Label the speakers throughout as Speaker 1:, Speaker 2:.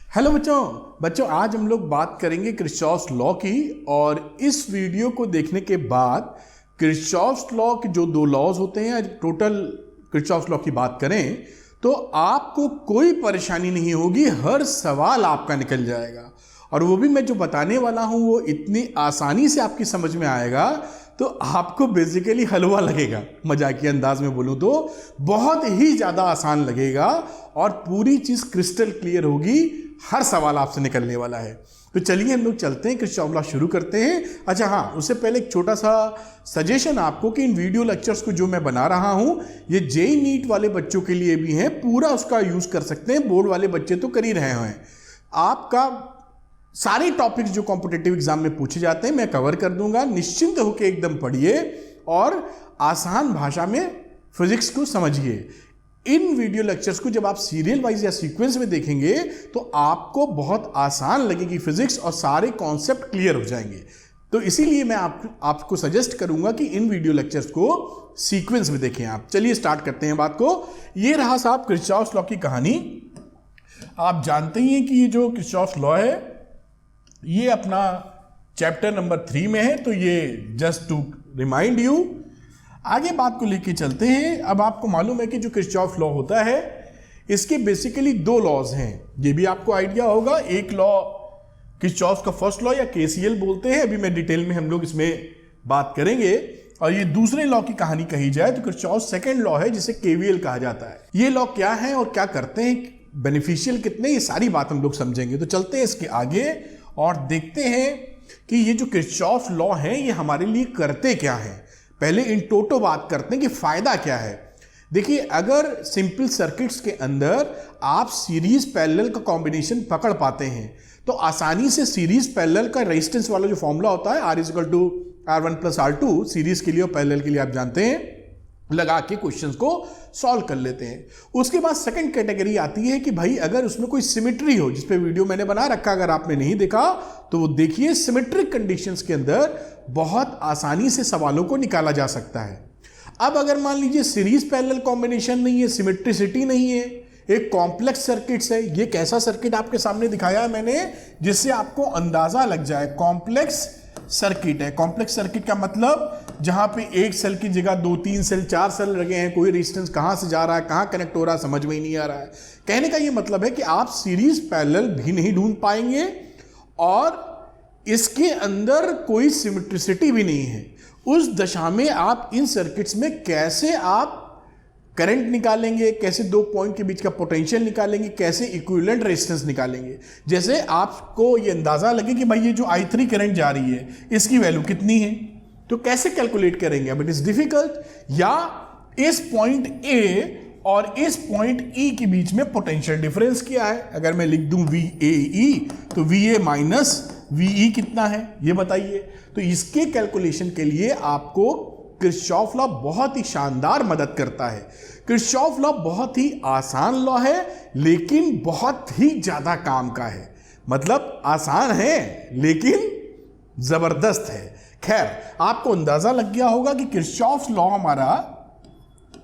Speaker 1: Hello बच्चों आज हम लोग बात करेंगे किरचॉफ्स लॉ की। और इस वीडियो को देखने के बाद किरचॉफ्स लॉ के जो दो लॉज होते हैं, टोटल किरचॉफ्स लॉ की बात करें तो आपको कोई परेशानी नहीं होगी, हर सवाल आपका निकल जाएगा। और वो भी मैं जो बताने वाला हूं वो इतनी आसानी से आपकी समझ में आएगा तो आपको बेसिकली हलवा लगेगा। मजाकिया अंदाज में बोलूं तो बहुत ही ज़्यादा आसान लगेगा और पूरी चीज़ क्रिस्टल क्लियर होगी, हर सवाल आपसे निकलने वाला है। तो चलिए हम लोग चलते हैं, किरचॉफ लॉ शुरू करते हैं। अच्छा हाँ, उससे पहले एक छोटा सा सजेशन आपको कि इन वीडियो लेक्चर्स को जो मैं बना रहा हूँ ये जेईई नीट वाले बच्चों के लिए भी हैं, पूरा उसका यूज़ कर सकते हैं। बोर्ड वाले बच्चे तो कर ही रहे हैं। आपका सारे टॉपिक्स जो कॉम्पिटिटिव एग्जाम में पूछे जाते हैं मैं कवर कर दूंगा, निश्चिंत होकर एकदम पढ़िए और आसान भाषा में फिजिक्स को समझिए। इन वीडियो लेक्चर्स को जब आप सीरियल वाइज या सीक्वेंस में देखेंगे तो आपको बहुत आसान लगेगी फिजिक्स और सारे कॉन्सेप्ट क्लियर हो जाएंगे। तो इसीलिए मैं आपको सजेस्ट करूंगा कि इन वीडियो लेक्चर्स को सीक्वेंस में देखें आप। चलिए स्टार्ट करते हैं बात को। ये रहा साहब किरचॉफ्स लॉ की कहानी। आप जानते ही हैं कि ये जो किरचॉफ्स लॉ है ये अपना चैप्टर नंबर 3 में है, तो ये जस्ट टू रिमाइंड यू। आगे बात को लेके चलते हैं। अब आपको मालूम है कि जो किरचॉफ लॉ होता है इसके बेसिकली दो लॉज हैं, ये भी आपको आइडिया होगा। एक लॉ किरचॉफ का फर्स्ट लॉ या केसीएल बोलते हैं, अभी मैं डिटेल में हम लोग इसमें बात करेंगे। और ये दूसरे लॉ की कहानी कही जाए तो किरचॉफ सेकेंड लॉ है जिसे केवीएल कहा जाता है। ये लॉ क्या है और क्या करते हैं, बेनिफिशियल कितने, ये सारी बात हम लोग समझेंगे। तो चलते हैं इसके आगे और देखते हैं कि ये जो किरचॉफ लॉ है ये हमारे लिए करते क्या है। पहले इन टोटो बात करते हैं कि फायदा क्या है। देखिए, अगर सिंपल सर्किट्स के अंदर आप सीरीज पैरेलल का कॉम्बिनेशन पकड़ पाते हैं तो आसानी से सीरीज पैरेलल का रेजिस्टेंस वाला जो फॉर्मूला होता है R=R1 + R2 सीरीज के लिए और पैरेलल के लिए आप जानते हैं, लगा के क्वेश्चंस को सॉल्व कर लेते हैं। उसके बाद सेकंड कैटेगरी आती है कि भाई अगर उसमें कोई सिमेट्री हो, जिस पे वीडियो मैंने बना रखा, अगर आपने नहीं देखा तो वो देखिए। सिमेट्रिक कंडीशंस के अंदर बहुत आसानी से सवालों को निकाला जा सकता है। अब अगर मान लीजिए सीरीज पैरेलल कॉम्बिनेशन नहीं है, सिमेट्रिसिटी नहीं है, एक कॉम्प्लेक्स सर्किट्स है। ये कैसा सर्किट आपके सामने दिखाया है मैंने जिससे आपको अंदाजा लग जाए, कॉम्प्लेक्स सर्किट है। कॉम्प्लेक्स सर्किट का मतलब जहां पे एक सेल की जगह 2, 3 सेल, 4 सेल लगे हैं, कोई रेजिस्टेंस कहां से जा रहा है, कहां कनेक्ट हो रहा है, समझ में ही नहीं आ रहा है। कहने का ये मतलब है कि आप सीरीज पैरेलल भी नहीं ढूंढ पाएंगे और इसके अंदर कोई सिमेट्रिसिटी भी नहीं है। उस दशा में आप इन सर्किट्स में कैसे आप करंट निकालेंगे, कैसे दो पॉइंट के बीच का पोटेंशियल निकालेंगे, कैसे इक्विवेलेंट रेजिस्टेंस निकालेंगे। जैसे आपको ये अंदाजा लगे कि भाई ये जो I3 करंट जा रही है इसकी वैल्यू कितनी है, तो कैसे कैलकुलेट करेंगे। अब इट इज डिफिकल्ट। या इस पॉइंट ए और इस पॉइंट ई के बीच में पोटेंशियल डिफरेंस क्या है। अगर मैं लिख दूं VAE तो VA - VE कितना है ये बताइए। तो इसके कैलकुलेशन के लिए आपको किरचॉफ लॉ बहुत ही शानदार मदद करता है। किरचॉफ लॉ बहुत ही आसान लॉ है लेकिन बहुत ही ज्यादा काम का है। मतलब आसान है लेकिन जबरदस्त है। खैर, आपको अंदाजा लग गया होगा कि किरचॉफ लॉ हमारा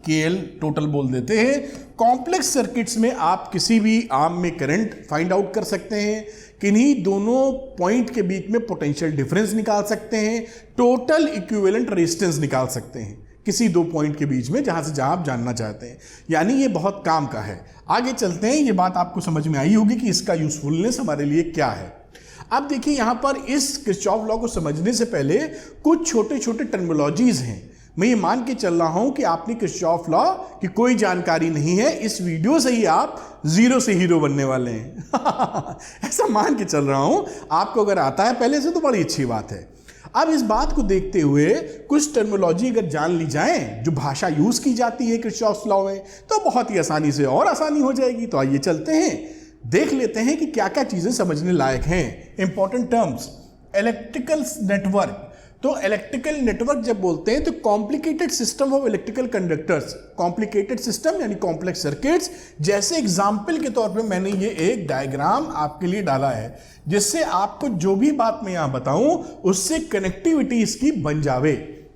Speaker 1: KL टोटल बोल देते हैं। कॉम्प्लेक्स सर्किट्स में आप किसी भी आर्म में करंट फाइंड आउट कर सकते हैं, किन्हीं दोनों पॉइंट के बीच में पोटेंशियल डिफरेंस निकाल सकते हैं, टोटल इक्विवेलेंट रेजिस्टेंस निकाल सकते हैं किसी दो पॉइंट के बीच में जहां से जहां आप जानना चाहते हैं। यानी ये बहुत काम का है। आगे चलते हैं। ये बात आपको समझ में आई होगी कि इसका यूजफुलनेस हमारे लिए क्या है। अब देखिए, यहां पर इस किरचॉफ लॉ को समझने से पहले कुछ छोटे छोटे टर्मिनोलॉजीज हैं। मैं ये मान के चल रहा हूं कि आपने किरचॉफ लॉ की कोई जानकारी नहीं है, इस वीडियो से ही आप जीरो से हीरो बनने वाले हैं। ऐसा मान के चल रहा हूं। आपको अगर आता है पहले से तो बड़ी अच्छी बात है। अब इस बात को देखते हुए कुछ टर्मिनोलॉजी अगर जान ली जाए, जो भाषा यूज की जाती है किरचॉफ लॉ में, तो बहुत ही आसानी से और आसानी हो जाएगी। तो आइए चलते हैं, देख लेते हैं कि क्या क्या चीजें समझने लायक हैं। Important terms, electrical network. तो इलेक्ट्रिकल नेटवर्क जब बोलते हैं तो complicated system of electrical conductors, complicated system यानी कॉम्प्लेक्स सर्किट्स। जैसे एग्जाम्पल के तौर पे मैंने ये एक डायग्राम आपके लिए डाला है जिससे आपको जो भी बात मैं यहां बताऊं उससे कनेक्टिविटी इसकी बन जावे।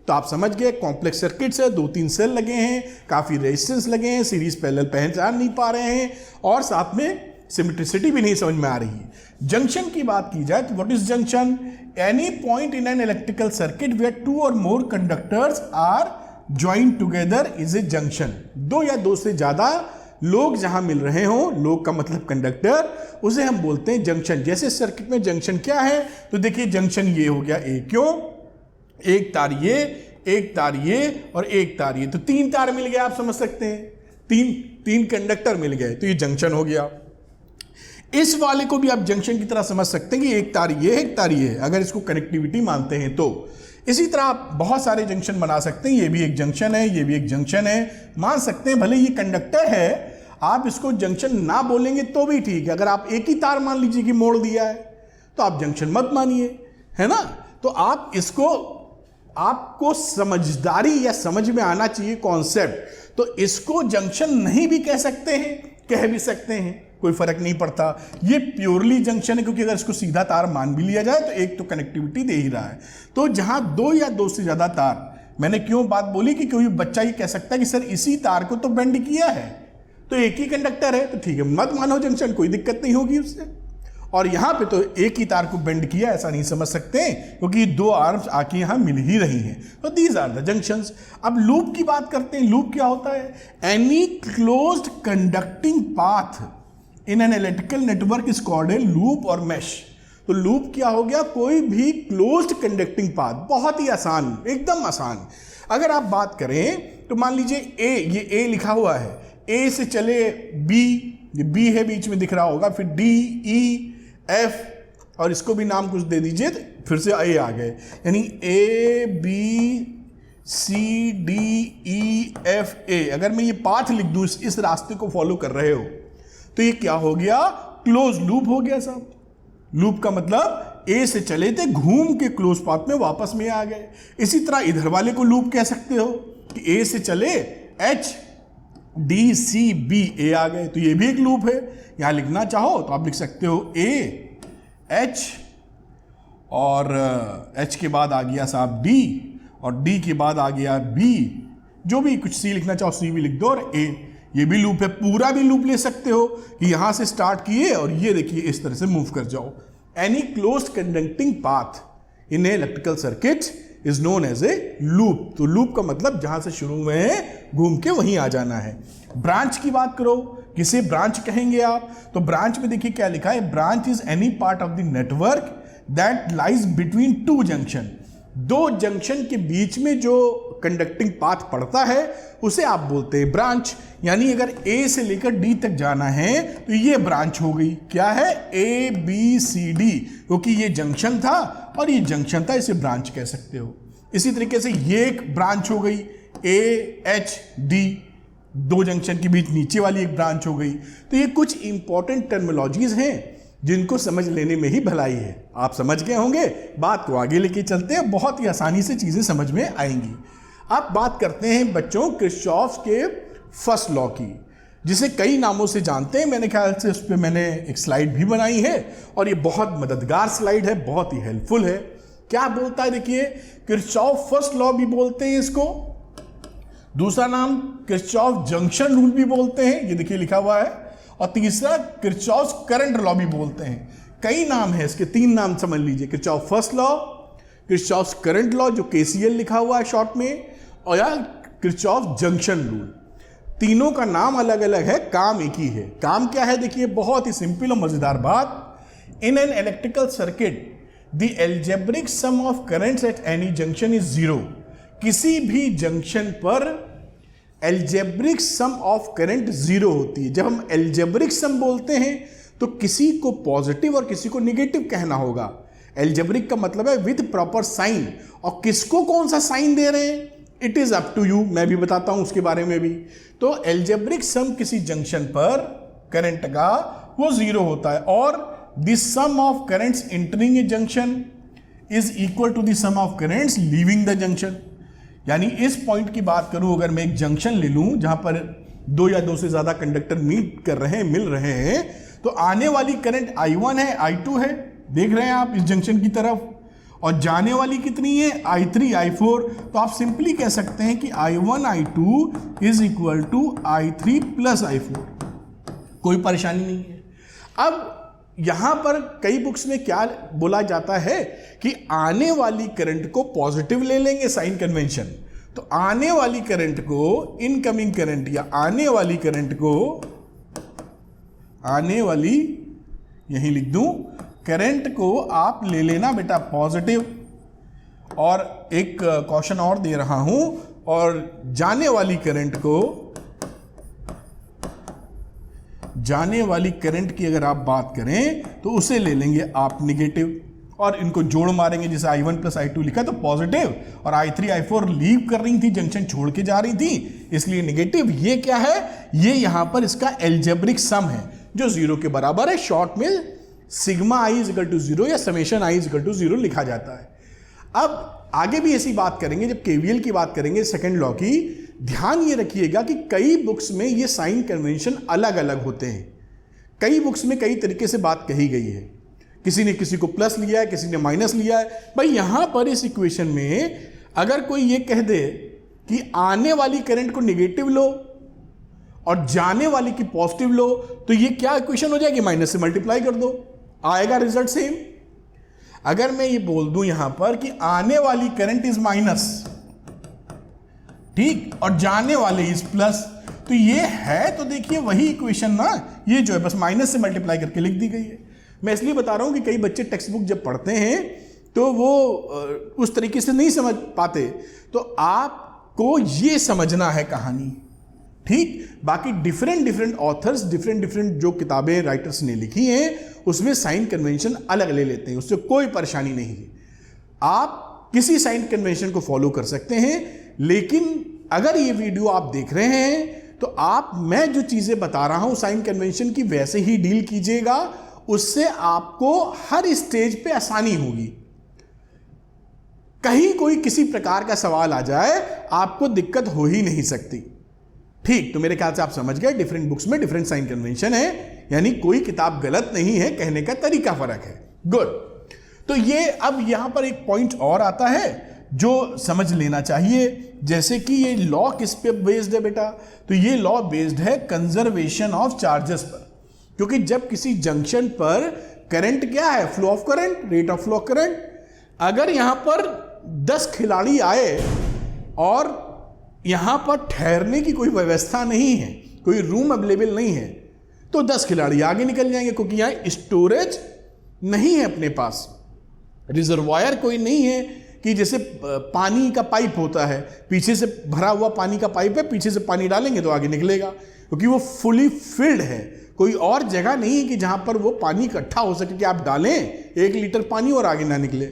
Speaker 1: तो आप समझ गए, कॉम्प्लेक्स सर्किट्स है, 2-3 सेल लगे हैं, काफी रेजिस्टेंस लगे हैं, सीरीज पैरेलल पहचान नहीं पा रहे हैं और साथ में सिमेट्रिसिटी भी नहीं समझ में आ रही है। जंक्शन की बात की जाए तो what is junction? Any point in an electrical circuit where 2 और more conductors are joint together is a junction. 2 या 2 से ज्यादा लोग जहां मिल रहे हो, लोग का मतलब कंडक्टर, उसे हम बोलते हैं जंक्शन। जैसे सर्किट में जंक्शन क्या है, तो देखिए जंक्शन ये हो गया ए, क्यों? एक तार ये, एक तार ये और एक तार ये, तो 3 तार मिल गया, आप समझ सकते हैं, तीन कंडक्टर मिल गए, तो ये जंक्शन हो गया। इस वाले को भी आप जंक्शन की तरह समझ सकते हैं कि एक तार ये है, एक तार ये है, अगर इसको कनेक्टिविटी मानते हैं तो। इसी तरह आप बहुत सारे जंक्शन बना सकते हैं, ये भी एक जंक्शन है, ये भी एक जंक्शन है, मान सकते हैं। भले ये कंडक्टर है, आप इसको जंक्शन ना बोलेंगे तो भी ठीक है। अगर आप एक ही तार मान लीजिए कि मोड़ दिया है, तो आप जंक्शन मत मानिए, है ना। तो आप इसको, आपको समझदारी या समझ में आना चाहिए कॉन्सेप्ट। तो इसको जंक्शन नहीं भी कह सकते हैं, कह भी सकते हैं, कोई फर्क नहीं पड़ता। ये प्योरली जंक्शन है, क्योंकि अगर इसको सीधा तार मान भी लिया जाए तो एक तो कनेक्टिविटी दे ही रहा है। तो जहां 2 या 2 से ज्यादा तार, मैंने क्यों बात बोली कि कोई बच्चा ये कह सकता है कि सर इसी तार को तो बेंड किया है, तो एक ही कंडक्टर है, तो ठीक है मत मानो जंक्शन, कोई दिक्कत नहीं होगी उससे। और यहां पे तो एक ही तार को बेंड किया, ऐसा नहीं समझ सकते, क्योंकि 2 आर्म्स आके यहां मिल ही रही हैं। तो दीज आर द जंक्शंस। अब लूप की बात करते हैं। लूप क्या होता है? Any closed conducting path in an electrical network is called a loop और मैश। तो लूप क्या हो गया? कोई भी क्लोज्ड कंडक्टिंग पाथ, बहुत ही आसान, एकदम आसान। अगर आप बात करें तो मान लीजिए ए, ये ए लिखा हुआ है, ए से चले बी, ये बी है बीच में दिख रहा होगा, फिर डी, ई, एफ, और इसको भी नाम कुछ दे दीजिए, फिर से ए आ गए, यानी A B C D E F A. अगर मैं ये पाथ लिख दूं, इस रास्ते को फॉलो कर रहे हो, तो ये क्या हो गया? क्लोज लूप हो गया साहब। लूप का मतलब ए से चले थे, घूम के क्लोज पाथ में वापस में आ गए। इसी तरह इधर वाले को लूप कह सकते हो कि ए से चले एच डी सी बी, ए आ गए, तो ये भी एक लूप है। यहां लिखना चाहो तो आप लिख सकते हो ए एच, और एच के बाद आ गया साहब डी, और डी के बाद आ गया बी, जो भी कुछ सी लिखना चाहो सी भी लिख दो, और ए, ये भी लूप है। पूरा भी लूप ले सकते हो कि यहां से स्टार्ट किए और ये देखिए इस तरह से मूव कर जाओ। Any closed conducting path in a electrical circuit is known as a loop. तो लूप का मतलब जहां से शुरू में घूम के वहीं आ जाना है। ब्रांच की बात करो, किसे ब्रांच कहेंगे आप? तो ब्रांच में देखिए क्या लिखा है, branch is any part of the network that lies between 2 junction. 2 junction के बीच में जो कंडक्टिंग पाथ पड़ता है उसे आप बोलते हैं ब्रांच। यानी अगर ए से लेकर डी तक जाना है तो ये ब्रांच हो गई। क्या है? ए बी सी डी, क्योंकि ये जंक्शन था और ये जंक्शन था, इसे ब्रांच कह सकते हो। इसी तरीके से ये एक ब्रांच हो गई, ए एच डी, 2 जंक्शन के बीच नीचे वाली एक ब्रांच हो गई। तो ये कुछ इंपॉर्टेंट टर्मिनोलॉजीज हैं जिनको समझ लेने में ही भलाई है। आप समझ गए होंगे, बात को आगे लेके चलते हैं, बहुत ही आसानी से चीजें समझ में आएंगी। अब बात करते हैं बच्चों किरचॉफ के फर्स्ट लॉ की, जिसे कई नामों से जानते हैं। मेरे ख्याल से उस पर मैंने एक स्लाइड भी बनाई है और ये बहुत मददगार स्लाइड है, बहुत ही हेल्पफुल है। क्या बोलता है देखिए, किरचॉफ फर्स्ट लॉ भी बोलते हैं इसको, दूसरा नाम किरचॉफ जंक्शन रूल भी बोलते हैं, ये देखिए लिखा हुआ है, और तीसरा किरचॉफ करंट लॉ भी बोलते हैं। कई नाम है इसके, 3 नाम समझ लीजिए, Kirchhoff first law, Kirchhoff current law जो केसीएल लिखा हुआ है शॉर्ट में, और या किरचॉफ जंक्शन रूल। तीनों का नाम अलग अलग है, काम एक ही है। काम क्या है देखिए, बहुत ही सिंपल और मजेदार बात। इन an electrical circuit the algebraic sum of currents at any junction is 0। किसी भी जंक्शन पर एल्जेब्रिक सम ऑफ करंट 0 होती है। जब हम एल्जेब्रिक सम बोलते हैं तो किसी को पॉजिटिव और किसी को निगेटिव कहना होगा। एल्जेब्रिक का मतलब है विद प्रॉपर साइन, और किसको कौन सा साइन दे रहे हैं it is up to you, मैं भी बताता हूं उसके बारे में भी। तो एल्जेब्रिक सम किसी जंक्शन पर करंट का वो 0 होता है, और the sum of currents entering a junction is equal to the sum of currents leaving the junction. यानी इस पॉइंट की बात करूं, अगर मैं एक जंक्शन ले लूं जहां पर 2 या 2 से ज्यादा कंडक्टर मीट कर रहे हैं, मिल रहे हैं, तो आने वाली करंट I1 है, I2 है, देख रहे हैं आप इस जंक्शन की तरफ, और जाने वाली कितनी है I3 I4। तो आप सिंपली कह सकते हैं कि I1 I2 is equal to I3 plus I4। कोई परेशानी नहीं है। अब यहां पर कई बुक्स में क्या बोला जाता है कि आने वाली करंट को पॉजिटिव ले लेंगे, साइन कन्वेंशन। तो आने वाली करंट को, इनकमिंग करंट या आने वाली करंट को, आने वाली यहीं लिख दूं, करंट को आप ले लेना बेटा पॉजिटिव। और एक क्वेश्चन और दे रहा हूं, और जाने वाली करंट को, जाने वाली करंट की अगर आप बात करें तो उसे ले लेंगे आप निगेटिव, और इनको जोड़ मारेंगे। जैसे I1 प्लस I2 लिखा तो पॉजिटिव, और I3 I4 लीव कर रही थी, जंक्शन छोड़ के जा रही थी, इसलिए निगेटिव। ये क्या है? ये यहां पर इसका एल्जेब्रिक सम है जो 0 के बराबर है। शॉर्ट में sigma I is equal to 0 या summation I is equal to 0 लिखा जाता है। अब आगे भी ऐसी बात करेंगे जब केवीएल की बात करेंगे, सेकंड लॉ की। ध्यान ये रखिएगा कि कई बुक्स में ये साइन कन्वेंशन अलग अलग होते हैं। कई बुक्स में कई तरीके से बात कही गई है, किसी ने किसी को प्लस लिया है, किसी ने माइनस लिया है। भाई यहां पर इस इक्वेशन में अगर कोई ये कह दे कि आने वाली करंट को निगेटिव लो और जाने वाली की पॉजिटिव लो, तो ये क्या इक्वेशन हो जाएगी? माइनस से मल्टीप्लाई कर दो, आएगा रिजल्ट सेम। अगर मैं ये बोल दूं यहां पर कि आने वाली करंट इज माइनस, ठीक, और जाने वाले इज प्लस, तो ये है, तो देखिए वही इक्वेशन ना, ये जो है बस माइनस से मल्टीप्लाई करके लिख दी गई है। मैं इसलिए बता रहा हूं कि कई बच्चे टेक्स्ट बुक जब पढ़ते हैं तो वो उस तरीके से नहीं समझ पाते, तो आपको ये समझना है कहानी, ठीक। बाकी डिफरेंट ऑथर्स, डिफरेंट जो किताबें राइटर्स ने लिखी हैं उसमें साइन कन्वेंशन अलग ले लेते हैं, उससे कोई परेशानी नहीं है। आप किसी साइन कन्वेंशन को फॉलो कर सकते हैं, लेकिन अगर ये वीडियो आप देख रहे हैं तो आप, मैं जो चीजें बता रहा हूं साइन कन्वेंशन की, वैसे ही डील कीजिएगा। उससे आपको हर स्टेज पे आसानी होगी। कहीं कोई किसी प्रकार का सवाल आ जाए आपको दिक्कत हो ही नहीं सकती, ठीक। तो मेरे ख्याल से आप समझ गए, डिफरेंट बुक्स में डिफरेंट साइन कन्वेंशन है, यानी कोई किताब गलत नहीं है, कहने का तरीका फर्क है। गुड। तो ये अब यहां पर एक पॉइंट और आता है जो समझ लेना चाहिए, जैसे कि ये लॉ किस पे बेस्ड है बेटा? तो ये लॉ बेस्ड है कंजर्वेशन ऑफ चार्जेस पर, क्योंकि जब किसी जंक्शन पर करंट क्या है? Flow of current, rate of flow of current. अगर यहां पर 10 खिलाड़ी आए और यहां पर ठहरने की कोई व्यवस्था नहीं है, कोई रूम अवेलेबल नहीं है, तो 10 खिलाड़ी आगे निकल जाएंगे, क्योंकि यहां स्टोरेज नहीं है अपने पास, रिजर्वायर कोई नहीं है कि जैसे पानी का पाइप होता है, पीछे से भरा हुआ पानी का पाइप है, पीछे से पानी डालेंगे तो आगे निकलेगा, क्योंकि वो फुली फिल्ड है। कोई और जगह नहीं है कि जहां पर वो पानी इकट्ठा हो सके कि आप डालें 1 लीटर पानी और आगे ना निकले।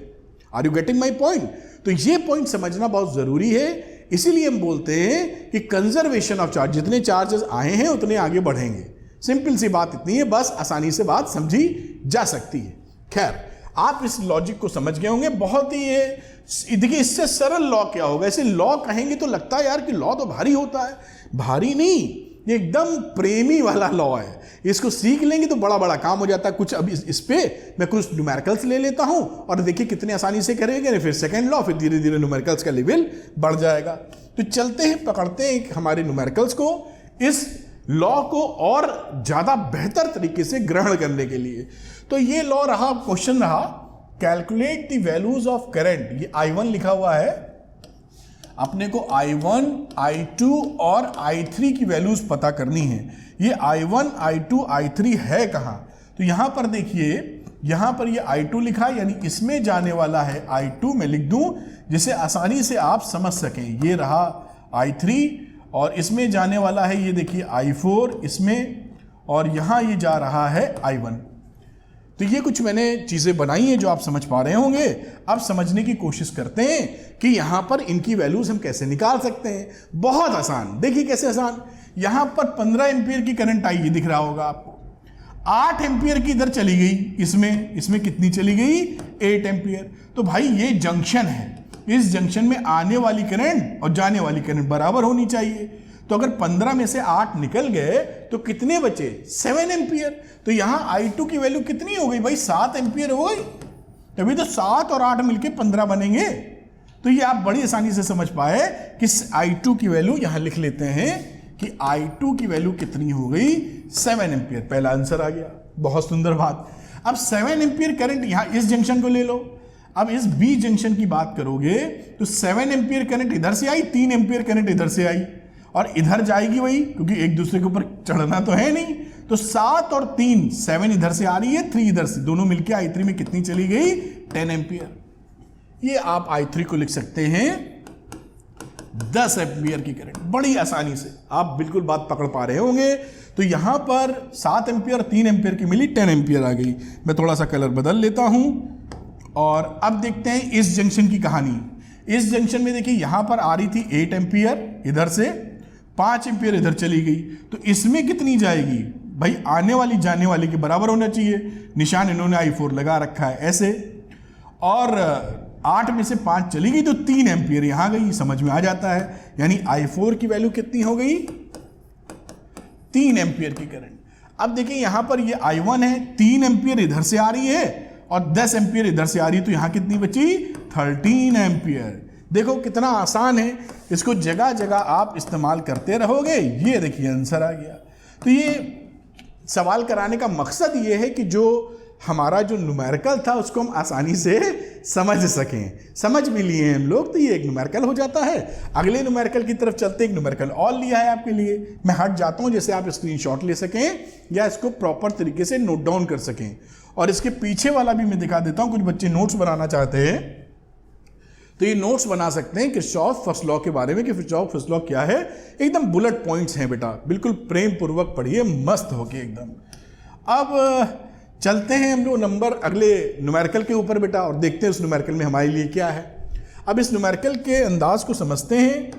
Speaker 1: Are you getting my point? तो ये पॉइंट समझना बहुत जरूरी है। इसीलिए हम बोलते हैं कि कंजर्वेशन ऑफ चार्ज, जितने चार्जेस आए हैं उतने आगे बढ़ेंगे। सिंपल सी बात इतनी है, बस आसानी से बात समझी जा सकती है। खैर, आप इस लॉजिक को समझ गए होंगे। बहुत ही ये देखिए, इससे सरल लॉ क्या होगा? इसे लॉ कहेंगे तो लगता है यार कि लॉ तो भारी होता है। भारी नहीं, ये एकदम प्रेमी वाला लॉ है। इसको सीख लेंगे तो बड़ा बड़ा काम हो जाता है। कुछ अब इस पे मैं कुछ न्यूमेरिकल्स ले लेता हूं और देखिए कितने आसानी से करेंगे, फिर सेकंड लॉ, फिर धीरे धीरे न्यूमेरिकल्स का लेवल बढ़ जाएगा। तो चलते हैं, पकड़ते हैं हमारे न्यूमेरिकल्स को, इस लॉ को और ज्यादा बेहतर तरीके से ग्रहण करने के लिए। तो ये लॉ रहा, क्वेश्चन रहा, calculate the values of current. ये I1 लिखा हुआ है, अपने को I1, I2 और I3 की वैल्यूज पता करनी है। ये I1, I2, I3 है कहां? तो यहां पर देखिए, यहां पर ये I2 लिखा, यानी इसमें जाने वाला है I2, मैं लिख दूं जिसे आसानी से आप समझ सकें। ये रहा I3 और इसमें जाने वाला है, ये देखिए I4 इसमें, और यहां ये जा रहा है I1। तो ये कुछ मैंने चीजें बनाई हैं जो आप समझ पा रहे होंगे। अब समझने की कोशिश करते हैं कि यहां पर इनकी वैल्यूज हम कैसे निकाल सकते हैं। बहुत आसान, देखिए कैसे आसान। यहां पर 15 एम्पियर की करंट आई, ये दिख रहा होगा आपको। 8 एम्पियर की इधर चली गई, इसमें कितनी चली गई? 8 एम्पियर। तो भाई ये जंक्शन है, इस जंक्शन में आने वाली करंट और जाने वाली करंट बराबर होनी चाहिए। तो अगर 15 में से 8 निकल गए तो कितने बचे? 7 एम्पियर। तो यहां I2 की वैल्यू कितनी हो गई भाई? 7 एम्पियर हो गई। तभी तो 7 और 8 मिलके 15 बनेंगे। तो ये आप बड़ी आसानी से समझ पाए कि I2 की वैल्यू यहां लिख लेते हैं, कि I2 की वैल्यू कितनी हो गई 7 एम्पियर। पहला आंसर आ गया, बहुत सुंदर बात। अब 7 एम्पियर करंट यहां इस जंक्शन को ले लो, अब इस बी जंक्शन की बात करोगे तो 7 एम्पियर करंट इधर से आई, 3 एम्पियर करंट इधर से आई और इधर जाएगी वही, क्योंकि एक दूसरे के ऊपर चढ़ना तो है नहीं। तो 7 और 3, 7 इधर से आ रही है, 3 इधर से, दोनों मिलके I3 में कितनी चली गई 10 एम्पियर। ये आप I3 को लिख सकते हैं 10 एम्पियर की करंट, बड़ी आसानी से। आप बिल्कुल बात पकड़ पा रहे होंगे। तो यहां पर 7 एम्पियर 3 एम्पियर की मिली, 10 एम्पियर आ गई। मैं थोड़ा सा कलर बदल लेता हूं और अब देखते हैं इस जंक्शन की कहानी। इस जंक्शन में देखिए यहां पर आ रही थी 8 एम्पियर इधर से, 5 एम्पियर इधर चली गई। तो इसमें कितनी जाएगी भाई, आने वाली जाने वाली के बराबर होना चाहिए। निशान इन्होंने I4 लगा रखा है ऐसे, और 8 में से 5 चली गई तो 3 एम्पियर यहां गई, समझ में आ जाता है। यानी I4 की वैल्यू कितनी हो गई 3 एम्पियर की करंट। अब देखिए यहां पर ये I1 है, 3 एम्पियर इधर से आ रही है और 10 एम्पियर इधर से आ रही है, तो यहां कितनी बची 13 एम्पियर। देखो कितना आसान है, इसको जगह जगह आप इस्तेमाल करते रहोगे। ये देखिए आंसर आ गया। तो ये सवाल कराने का मकसद ये है कि जो हमारा जो न्यूमेरिकल था उसको हम आसानी से समझ सकें। समझ भी लिए हम लोग तो ये एक न्यूमेरिकल हो जाता है। अगले न्यूमेरिकल की तरफ चलते, एक न्यूमेरिकल और लिया है आपके लिए। मैं हट जाता हूं जैसे आप स्क्रीनशॉट ले सकें या इसको प्रॉपर तरीके से नोट डाउन कर सकें। और इसके पीछे वाला भी मैं दिखा देता हूं, कुछ बच्चे नोट्स बनाना चाहते हैं तो ये नोट्स बना सकते हैं किरचॉफ फर्स्ट लॉ के बारे में, कि किरचॉफ फर्स्ट लॉ क्या है। एकदम बुलेट पॉइंट्स हैं बेटा, बिल्कुल प्रेम पूर्वक पढ़िए, मस्त होके एकदम। अब चलते हैं हम लोग नंबर अगले न्यूमेरिकल के ऊपर बेटा, और देखते हैं उस न्यूमेरिकल में हमारे लिए क्या है। अब इस न्यूमेरिकल के अंदाज को समझते हैं।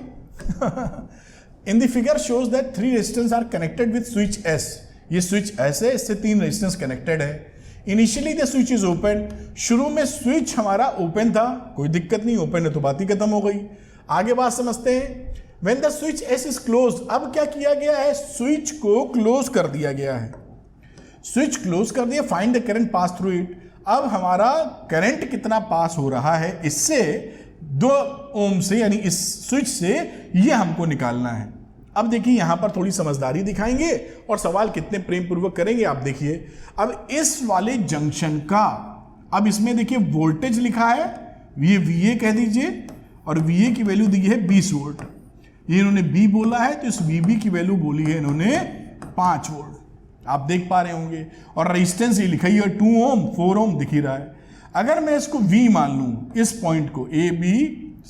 Speaker 1: इन the figure shows that 3 resistance R connected with switch S. ये स्विच एस है, इससे 3 रेजिस्टेंस कनेक्टेड है। Initially the switch is open, शुरू में स्विच हमारा ओपन था, कोई दिक्कत नहीं, ओपन है तो बात ही खत्म हो गई। आगे बात समझते हैं। When the switch S is close, अब क्या किया गया है, स्विच को क्लोज कर दिया गया है। स्विच क्लोज कर दिया, find the current pass through it. अब हमारा करंट कितना पास हो रहा है इससे, 2 ओम से, यानी इस स्विच से, ये हमको निकालना है। अब देखिए यहां पर थोड़ी समझदारी दिखाएंगे और सवाल कितने प्रेम पूर्वक करेंगे आप देखिए। अब इस वाले जंक्शन का, अब इसमें देखिए वोल्टेज लिखा है, ये VA कह दीजिए, और VA की वैल्यू दी है 20 वोल्ट। ये इन्होंने B बोला है तो इस VB की वैल्यू बोली है इन्होंने 5 वोल्ट, आप देख पा रहे होंगे। और रेजिस्टेंस ये लिखा है 2 ओम 4 ओम दिख ही रहा है। अगर मैं इसको V मान लूं, इस पॉइंट को A B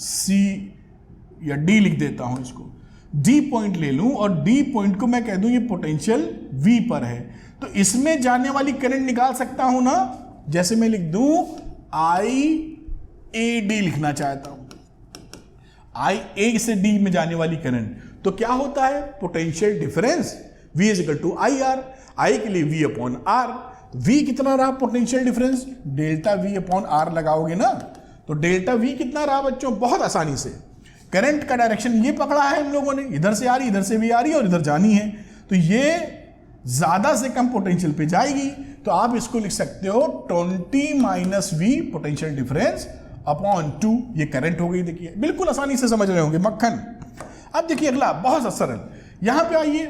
Speaker 1: C या D लिख देता हूं, इसको D पॉइंट ले लूं और D पॉइंट को मैं कह दूं ये पोटेंशियल V पर है, तो इसमें जाने वाली करंट निकाल सकता हूं ना। जैसे मैं लिख दूं IAD लिखना चाहता हूं, IA से D में जाने वाली करंट, तो क्या होता है potential difference V is equal to IR। I के लिए V अपॉन R, V कितना रहा potential difference, delta V upon R लगाओगे ना, तो डेल्टा V कितना रहा बच्चों, बहुत आसानी से। करंट का डायरेक्शन ये पकड़ा है हम लोगों ने, इधर से आ रही, इधर से भी आ रही है और इधर जानी है, तो ये ज्यादा से कम पोटेंशियल पे जाएगी। तो आप इसको लिख सकते हो 20 minus V potential difference upon 2, ये करंट हो गई। देखिए बिल्कुल आसानी से समझ रहे होंगे, मक्खन। अब देखिए अगला बहुत सरल, यहां पे आइए,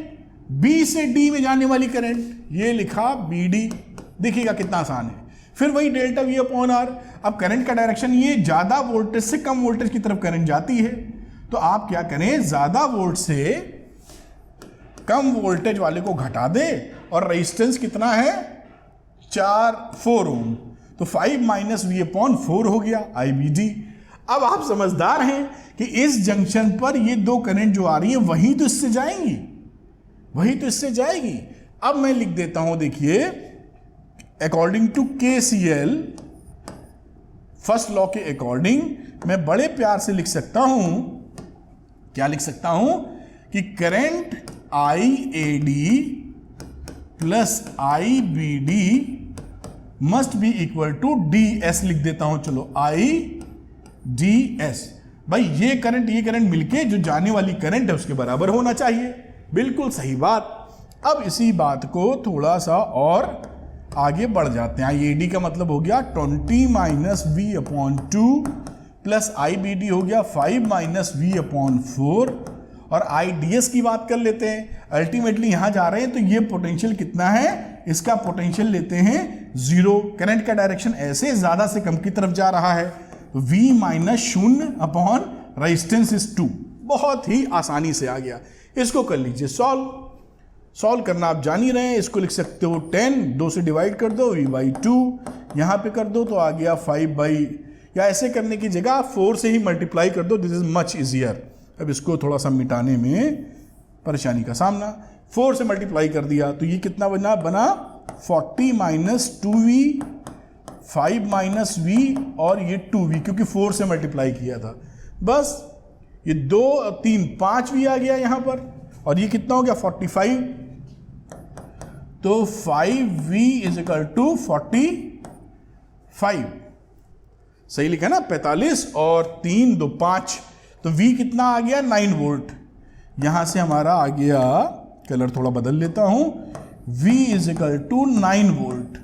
Speaker 1: B से D में जाने वाली करंट, ये लिखा BD, देखिएगा कितना आसान है। फिर वही डेल्टा V अपॉन R। अब करंट का डायरेक्शन ये, ज्यादा वोल्टेज से कम वोल्टेज की तरफ करंट जाती है, तो आप क्या करें, ज्यादा वोल्ट से कम वोल्टेज वाले को घटा दे, और रेजिस्टेंस कितना है 4 ओम, तो 5 माइनस V अपॉन 4 हो गया IBD। अब आप समझदार हैं कि इस जंक्शन पर ये 2 करंट जो आ रही है वही तो इससे जाएंगी, वही तो इससे जाएगी। अब मैं लिख देता हूं, देखिए according to KCL first law के अकॉर्डिंग मैं बड़े प्यार से लिख सकता हूं, क्या लिख सकता हूं कि current IAD plus IBD must be equal to DS लिख देता हूं। चलो IDS, भाई ये करंट मिलके जो जाने वाली करंट है उसके बराबर होना चाहिए। बिल्कुल सही बात। अब इसी बात को थोड़ा सा और आगे बढ़ जाते हैं। IAD का मतलब हो गया 20 minus V upon 2 plus IBD हो गया 5 माइनस V अपॉन 4, और IDS की बात कर लेते हैं। अल्टीमेटली यहां जा रहे हैं तो ये पोटेंशियल कितना है, इसका पोटेंशियल लेते हैं 0। करंट का डायरेक्शन ऐसे ज्यादा से कम की तरफ जा रहा है, तो V minus 0 upon resistance is 2। बहुत ही आसानी से आ गया। इसको कर लीजिए सॉल्व करना आप जान ही रहे हैं। इसको लिख सकते हो 10, 2 से डिवाइड कर दो, V/2 यहां पे कर दो तो आ गया 5/, या ऐसे करने की जगह 4 से ही मल्टीप्लाई कर दो, दिस इज मच इजियर। अब इसको थोड़ा सा मिटाने में परेशानी का सामना, 4 से मल्टीप्लाई कर दिया तो ये कितना बना 40 माइनस 2V, 5 माइनस V और ये 2V, क्योंकि 4 से मल्टीप्लाई किया था। बस ये 2 3 5V आ गया यहां पर, और ये कितना हो गया 45। तो 5V इज इक्वल टू 45, सही लिखा ना, 45 और 3 2 5, तो V कितना आ गया 9 वोल्ट। यहां से हमारा आ गया, कलर थोड़ा बदल लेता हूं, V is equal to 9 volt,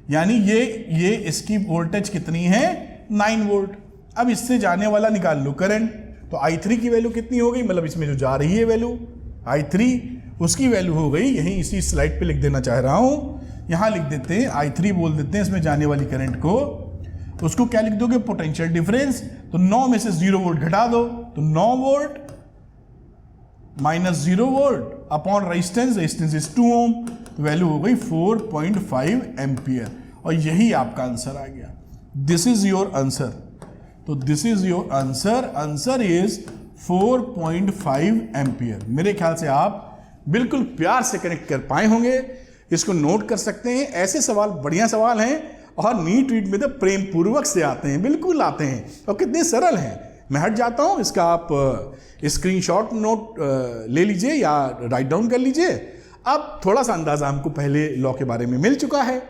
Speaker 1: यानी ये इसकी वोल्टेज कितनी है 9 वोल्ट। अब इससे जाने वाला निकाल लो करंट, तो I3 की वैल्यू कितनी हो गई, मतलब इसमें जो जा रही है वैल्यू I3, उसकी वैल्यू हो गई, यहीं इसी स्लाइड पे लिख देना चाह रहा हूं, यहां लिख देते हैं I3 बोल देते हैं इसमें जाने वाली करंट को। उसको क्या लिख दोगे, पोटेंशियल डिफरेंस, तो 9 में से 0 वोल्ट घटा दो, तो 9 volt minus 0 volt upon resistance is 2 ओम, तो वैल्यू हो गई 4.5 एम्पियर, और यही आपका आंसर आ गया। दिस इज योर आंसर, तो this is your answer, answer is 4.5 ampere. मेरे ख्याल से आप बिल्कुल प्यार से कनेक्ट कर पाए होंगे, इसको नोट कर सकते हैं। ऐसे सवाल बढ़िया सवाल हैं और नीट रीड में तो प्रेम पूर्वक से आते हैं, बिल्कुल आते हैं, और कितने सरल हैं। मैं हट जाता हूं, इसका आप स्क्रीनशॉट नोट ले लीजिए या राइट डाउन कर लीजिए। अब थोड़ा सा अंदाजा हमको पहले लॉ के बारे में मिल चुका है।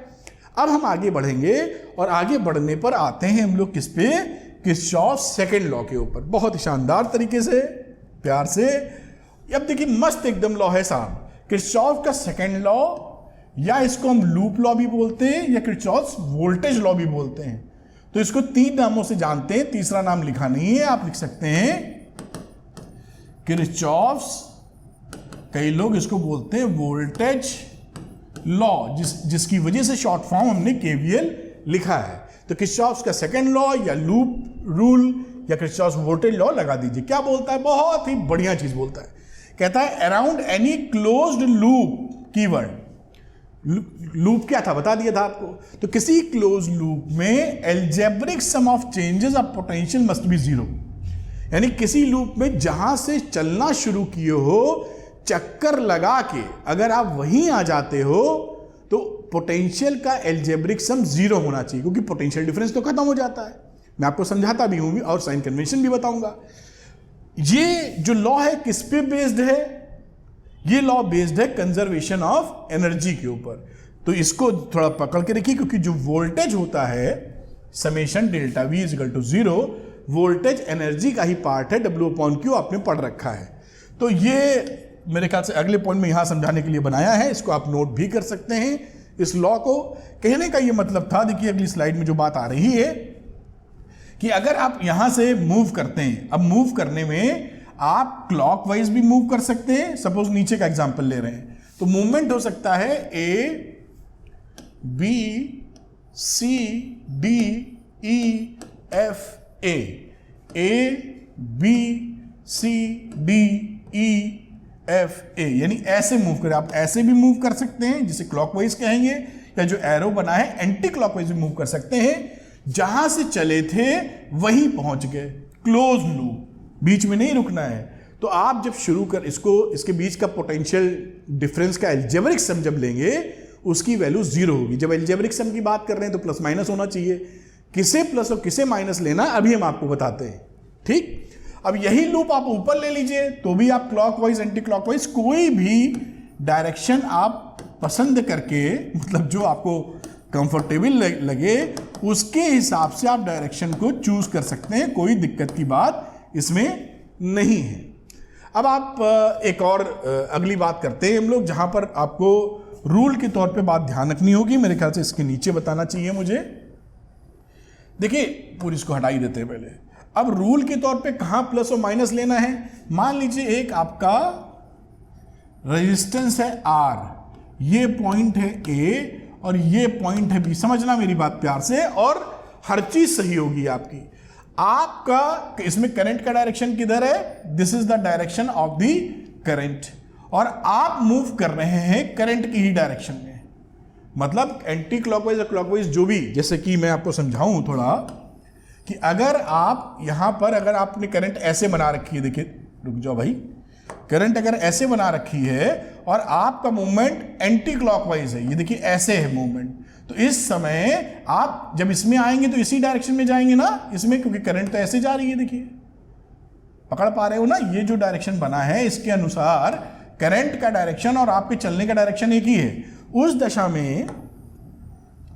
Speaker 1: अब हम आगे बढ़ेंगे, और आगे बढ़ने पर आते हैं हम लोग किस पे, किरचॉफ सेकंड लॉ के ऊपर, बहुत ही शानदार तरीके से प्यार से। अब देखिए मस्त एकदम लॉ है साहब, किरचॉफ का सेकंड लॉ, या इसको हम लूप लॉ भी बोलते हैं, या किरचॉफ वोल्टेज लॉ भी बोलते हैं। तो इसको 3 नामों से जानते हैं, तीसरा नाम लिखा नहीं है, आप लिख सकते हैं किरचॉफ, कई लोग इसको बोलते हैं वोल्टेज लॉ, जिसकी वजह से शॉर्ट फॉर्म हमने KVL लिखा है। तो किरचॉफ का सेकंड लॉ या लूप रूल या किरचॉफ वोल्टेज लॉ लगा दीजिए। क्या बोलता है, बहुत ही बढ़िया चीज बोलता है, कहता है around any closed loop, keyword loop क्या था बता दिया था आपको, तो किसी क्लोज लूप में algebraic sum of changes of potential must be 0, यानी किसी लूप में जहां से चलना शुरू किए हो, चक्कर लगा के अगर आप वहीं आ जाते हो, तो पोटेंशियल का एल्जेब्रिक सम 0 होना चाहिए, क्योंकि पोटेंशियल डिफरेंस तो खत्म हो जाता है। मैं आपको समझाता भी हूं और साइन कन्वेंशन भी बताऊंगा। ये जो लॉ है किस पे बेस्ड है, ये लॉ बेस्ड है कंजर्वेशन ऑफ एनर्जी के ऊपर। तो इसको थोड़ा पकड़ के रखिए, क्योंकि जो वोल्टेज होता है summation delta V is equal to 0, voltage energy का ही पार्ट है, W/Q आपने पढ़ रखा है। तो ये मेरे ख्याल से अगले पॉइंट में यहां समझाने के लिए बनाया है, इसको आप नोट भी कर सकते हैं। इस लॉ को कहने का ये मतलब था, देखिए अगली स्लाइड में जो बात आ रही है कि अगर आप यहां से मूव करते हैं, अब मूव करने में आप क्लॉकवाइज भी मूव कर सकते हैं। सपोज नीचे का एग्जांपल ले रहे हैं, तो मूवमेंट हो सकता है A B C D E F A, A B C D E F A, यानी ऐसे मूव करें। आप ऐसे भी मूव कर सकते हैं जिसे क्लॉकवाइज कहेंगे, या जो एरो बना है एंटी क्लॉकवाइज भी मूव कर सकते हैं। जहां से चले थे वहीं पहुंच गए, क्लोज लूप, बीच में नहीं रुकना है। तो आप जब शुरू कर इसके बीच का पोटेंशियल डिफरेंस का एल्जेब्रिक सम जब लेंगे, उसकी वैल्यू 0 होगी। जब एल्जेब्रिक सम की बात कर रहे हैं तो प्लस माइनस होना चाहिए, किसे प्लस और किसे माइनस लेना अभी हम आपको बताते हैं, ठीक। अब यही लूप आप ऊपर ले लीजिए, तो भी आप क्लॉकवाइज एंटी क्लॉकवाइज कोई भी डायरेक्शन आप पसंद करके, मतलब जो आपको कंफर्टेबल लगे उसके हिसाब से आप डायरेक्शन को चूज कर सकते हैं, कोई दिक्कत की बात इसमें नहीं है। अब आप एक और अगली बात करते हैं हम लोग, जहां पर आपको रूल के तौर पे बात ध्यान रखनी होगी। मेरे ख्याल से इसके नीचे बताना चाहिए मुझे। देखिए पूरी इसको हटा ही देते हैं पहले। अब रूल के तौर पे कहां प्लस और माइनस लेना है, मान लीजिए एक आपका रेजिस्टेंस है R, ये पॉइंट है A और ये पॉइंट है B, समझना मेरी बात प्यार से, और हर चीज सही होगी आपकी। आपका इसमें करंट का डायरेक्शन किधर है, this is the direction of the current, और आप मूव कर रहे हैं करंट की ही डायरेक्शन में, मतलब एंटी क्लॉकवाइज और क्लॉकवाइज जो भी, जैसे कि मैं आपको समझाऊं थोड़ा कि अगर आप यहां पर अगर आपने करंट ऐसे बना रखी है, देखिए रुक जाओ भाई, करंट अगर ऐसे बना रखी है और आपका मूवमेंट एंटी क्लॉकवाइज है, ये देखिए ऐसे है मूवमेंट, तो इस समय आप जब इसमें आएंगे तो इसी डायरेक्शन में जाएंगे ना इसमें, क्योंकि करंट तो ऐसे जा रही है, देखिए पकड़ पा रहे हो ना, ये जो डायरेक्शन बना है इसके अनुसार करंट का डायरेक्शन और आपके चलने का डायरेक्शन एक ही है। उस दशा में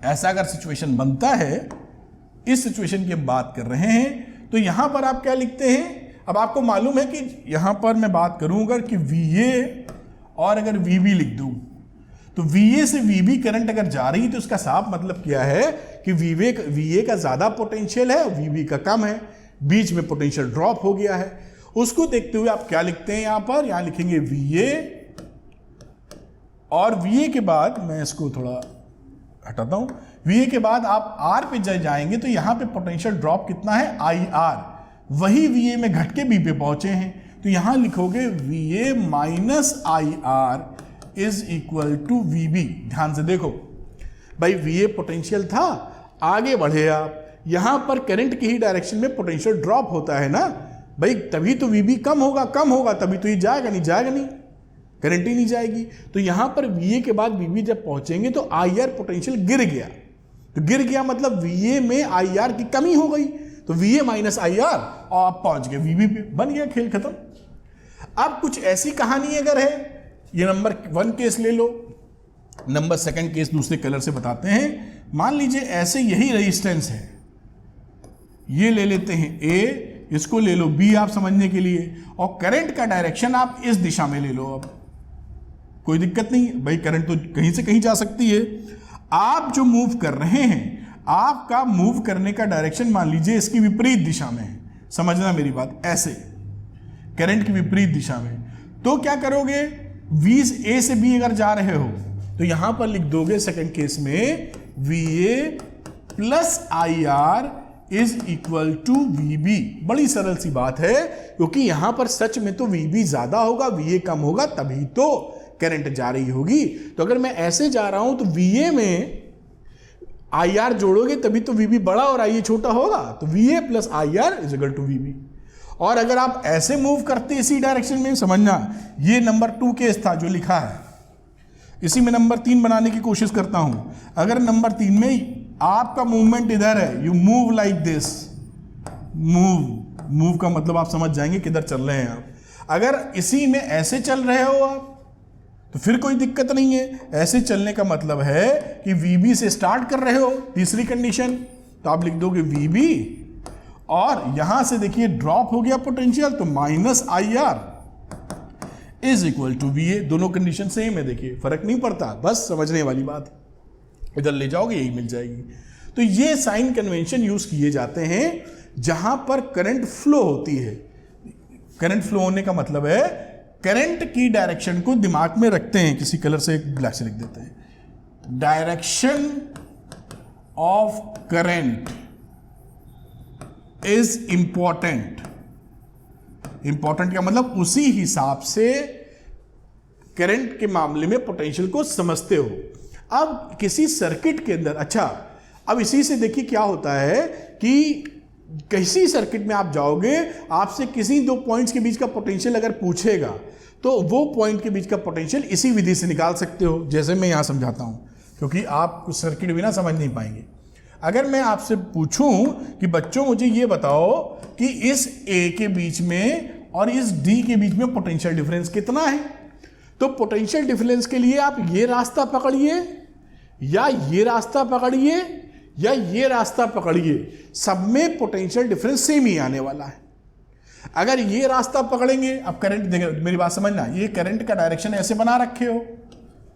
Speaker 1: ऐसा अगर सिचुएशन बनता है, इस सिचुएशन की बात कर रहे हैं, तो यहां पर आप क्या लिखते हैं, अब आपको मालूम है कि यहां पर मैं बात करूंगा कि VA और अगर VB लिख दूं, तो VA से VB करंट अगर जा रही है तो उसका साफ मतलब क्या है कि VA का ज्यादा पोटेंशियल है, VB का कम है, बीच में पोटेंशियल ड्रॉप हो गया है। उसको देखते हुए आप क्या लिखते हैं, यहां पर यहां लिखेंगे VA, और VA के बाद मैं इसको थोड़ा हटाता हूं, VA के बाद आप R पे जाएंगे तो यहां पे पोटेंशियल ड्रॉप कितना है, IR, वही VA में घट के B पे पहुंचे हैं, तो यहां लिखोगे VA minus IR is equal to VB। ध्यान से देखो भाई, VA पोटेंशियल था, आगे बढ़े आप, यहां पर करंट की ही डायरेक्शन में पोटेंशियल ड्रॉप होता है ना भाई, तभी तो VB कम होगा तभी तो ये जाएगा नहीं, करंट ही नहीं जाएगी। तो यहां पर VA के बाद VB जब पहुंचेंगे तो IR पोटेंशियल गिर गया, तो गिर गया मतलब VA में IR की कमी हो गई, तो VA माइनस IR और आप पहुंच गए VB पे, बन गया खेल खत्म। अब कुछ ऐसी कहानी अगर है, ये नंबर 1 केस ले लो, नंबर 2 केस दूसरे कलर से बताते हैं। मान लीजिए ऐसे यही रेजिस्टेंस है, ये ले लेते हैं A, इसको ले लो B आप समझने के लिए, और करंट का डायरेक्शन आप इस दिशा में ले लो। अब कोई दिक्कत नहीं भाई, करंट तो कहीं से कहीं जा सकती है। आप जो मूव कर रहे हैं, आपका मूव करने का डायरेक्शन मान लीजिए इसकी विपरीत दिशा में है, समझना मेरी बात, ऐसे करंट की विपरीत दिशा में, तो क्या करोगे, A से B अगर जा रहे हो तो यहां पर लिख दोगे सेकंड केस में VA plus IR is equal to VB। बड़ी सरल सी बात है, क्योंकि यहां पर सच में तो VB ज्यादा होगा, VA कम होगा, तभी तो करंट जा रही होगी। तो अगर मैं ऐसे जा रहा हूं तो VA में IR जोड़ोगे तभी तो VB बड़ा और IA छोटा होगा, तो VA plus IR is equal to VB। और अगर आप ऐसे मूव करते इसी डायरेक्शन में, समझना ये नंबर 2 केस था जो लिखा है, इसी में नंबर 3 बनाने की कोशिश करता हूं। अगर नंबर 3 में आपका मूवमेंट इधर है, you move like this, move का मतलब आप समझ जाएंगे किधर चल रहे हैं आप। अगर इसी में ऐसे चल रहे हो आप तो फिर कोई दिक्कत नहीं है, ऐसे चलने का मतलब है कि VB से स्टार्ट कर रहे हो, तीसरी कंडीशन, तो आप लिख दोगे VB, और यहां से देखिए ड्रॉप हो गया पोटेंशियल, तो minus IR is equal to VA। दोनों कंडीशन सेम है, देखिए फर्क नहीं पड़ता, बस समझने वाली बात, इधर ले जाओगे यही मिल जाएगी। तो ये साइन कन्वेंशन यूज किए जाते हैं जहां पर करंट फ्लो होती है। करंट फ्लो होने का मतलब है करंट की डायरेक्शन को दिमाग में रखते हैं, किसी कलर से एक ब्लैक से लिख देते हैं, direction of current is important. Important का मतलब उसी हिसाब से करंट के मामले में पोटेंशियल को समझते हो। अब किसी सर्किट के अंदर, अच्छा अब इसी से देखिए क्या होता है कि किसी सर्किट में आप जाओगे, आपसे किसी 2 पॉइंट्स के बीच का पोटेंशियल अगर पूछेगा तो वो पॉइंट के बीच का पोटेंशियल इसी विधि से निकाल सकते हो, जैसे मैं यहां समझाता हूं, क्योंकि आप कुछ सर्किट बिना समझ नहीं पाएंगे। अगर मैं आपसे पूछूं कि बच्चों मुझे ये बताओ कि इस A के बीच में और इस D के बीच में पोटेंशियल डिफरेंस कितना है, तो पोटेंशियल डिफरेंस के लिए आप ये रास्ता पकड़िए या ये रास्ता पकड़िए या ये रास्ता पकड़िए, सब में पोटेंशियल डिफरेंस सेम ही आने वाला है। अगर ये रास्ता पकड़ेंगे, अब करंट देखिए, मेरी बात समझना, ये करंट का डायरेक्शन ऐसे बना रखे हो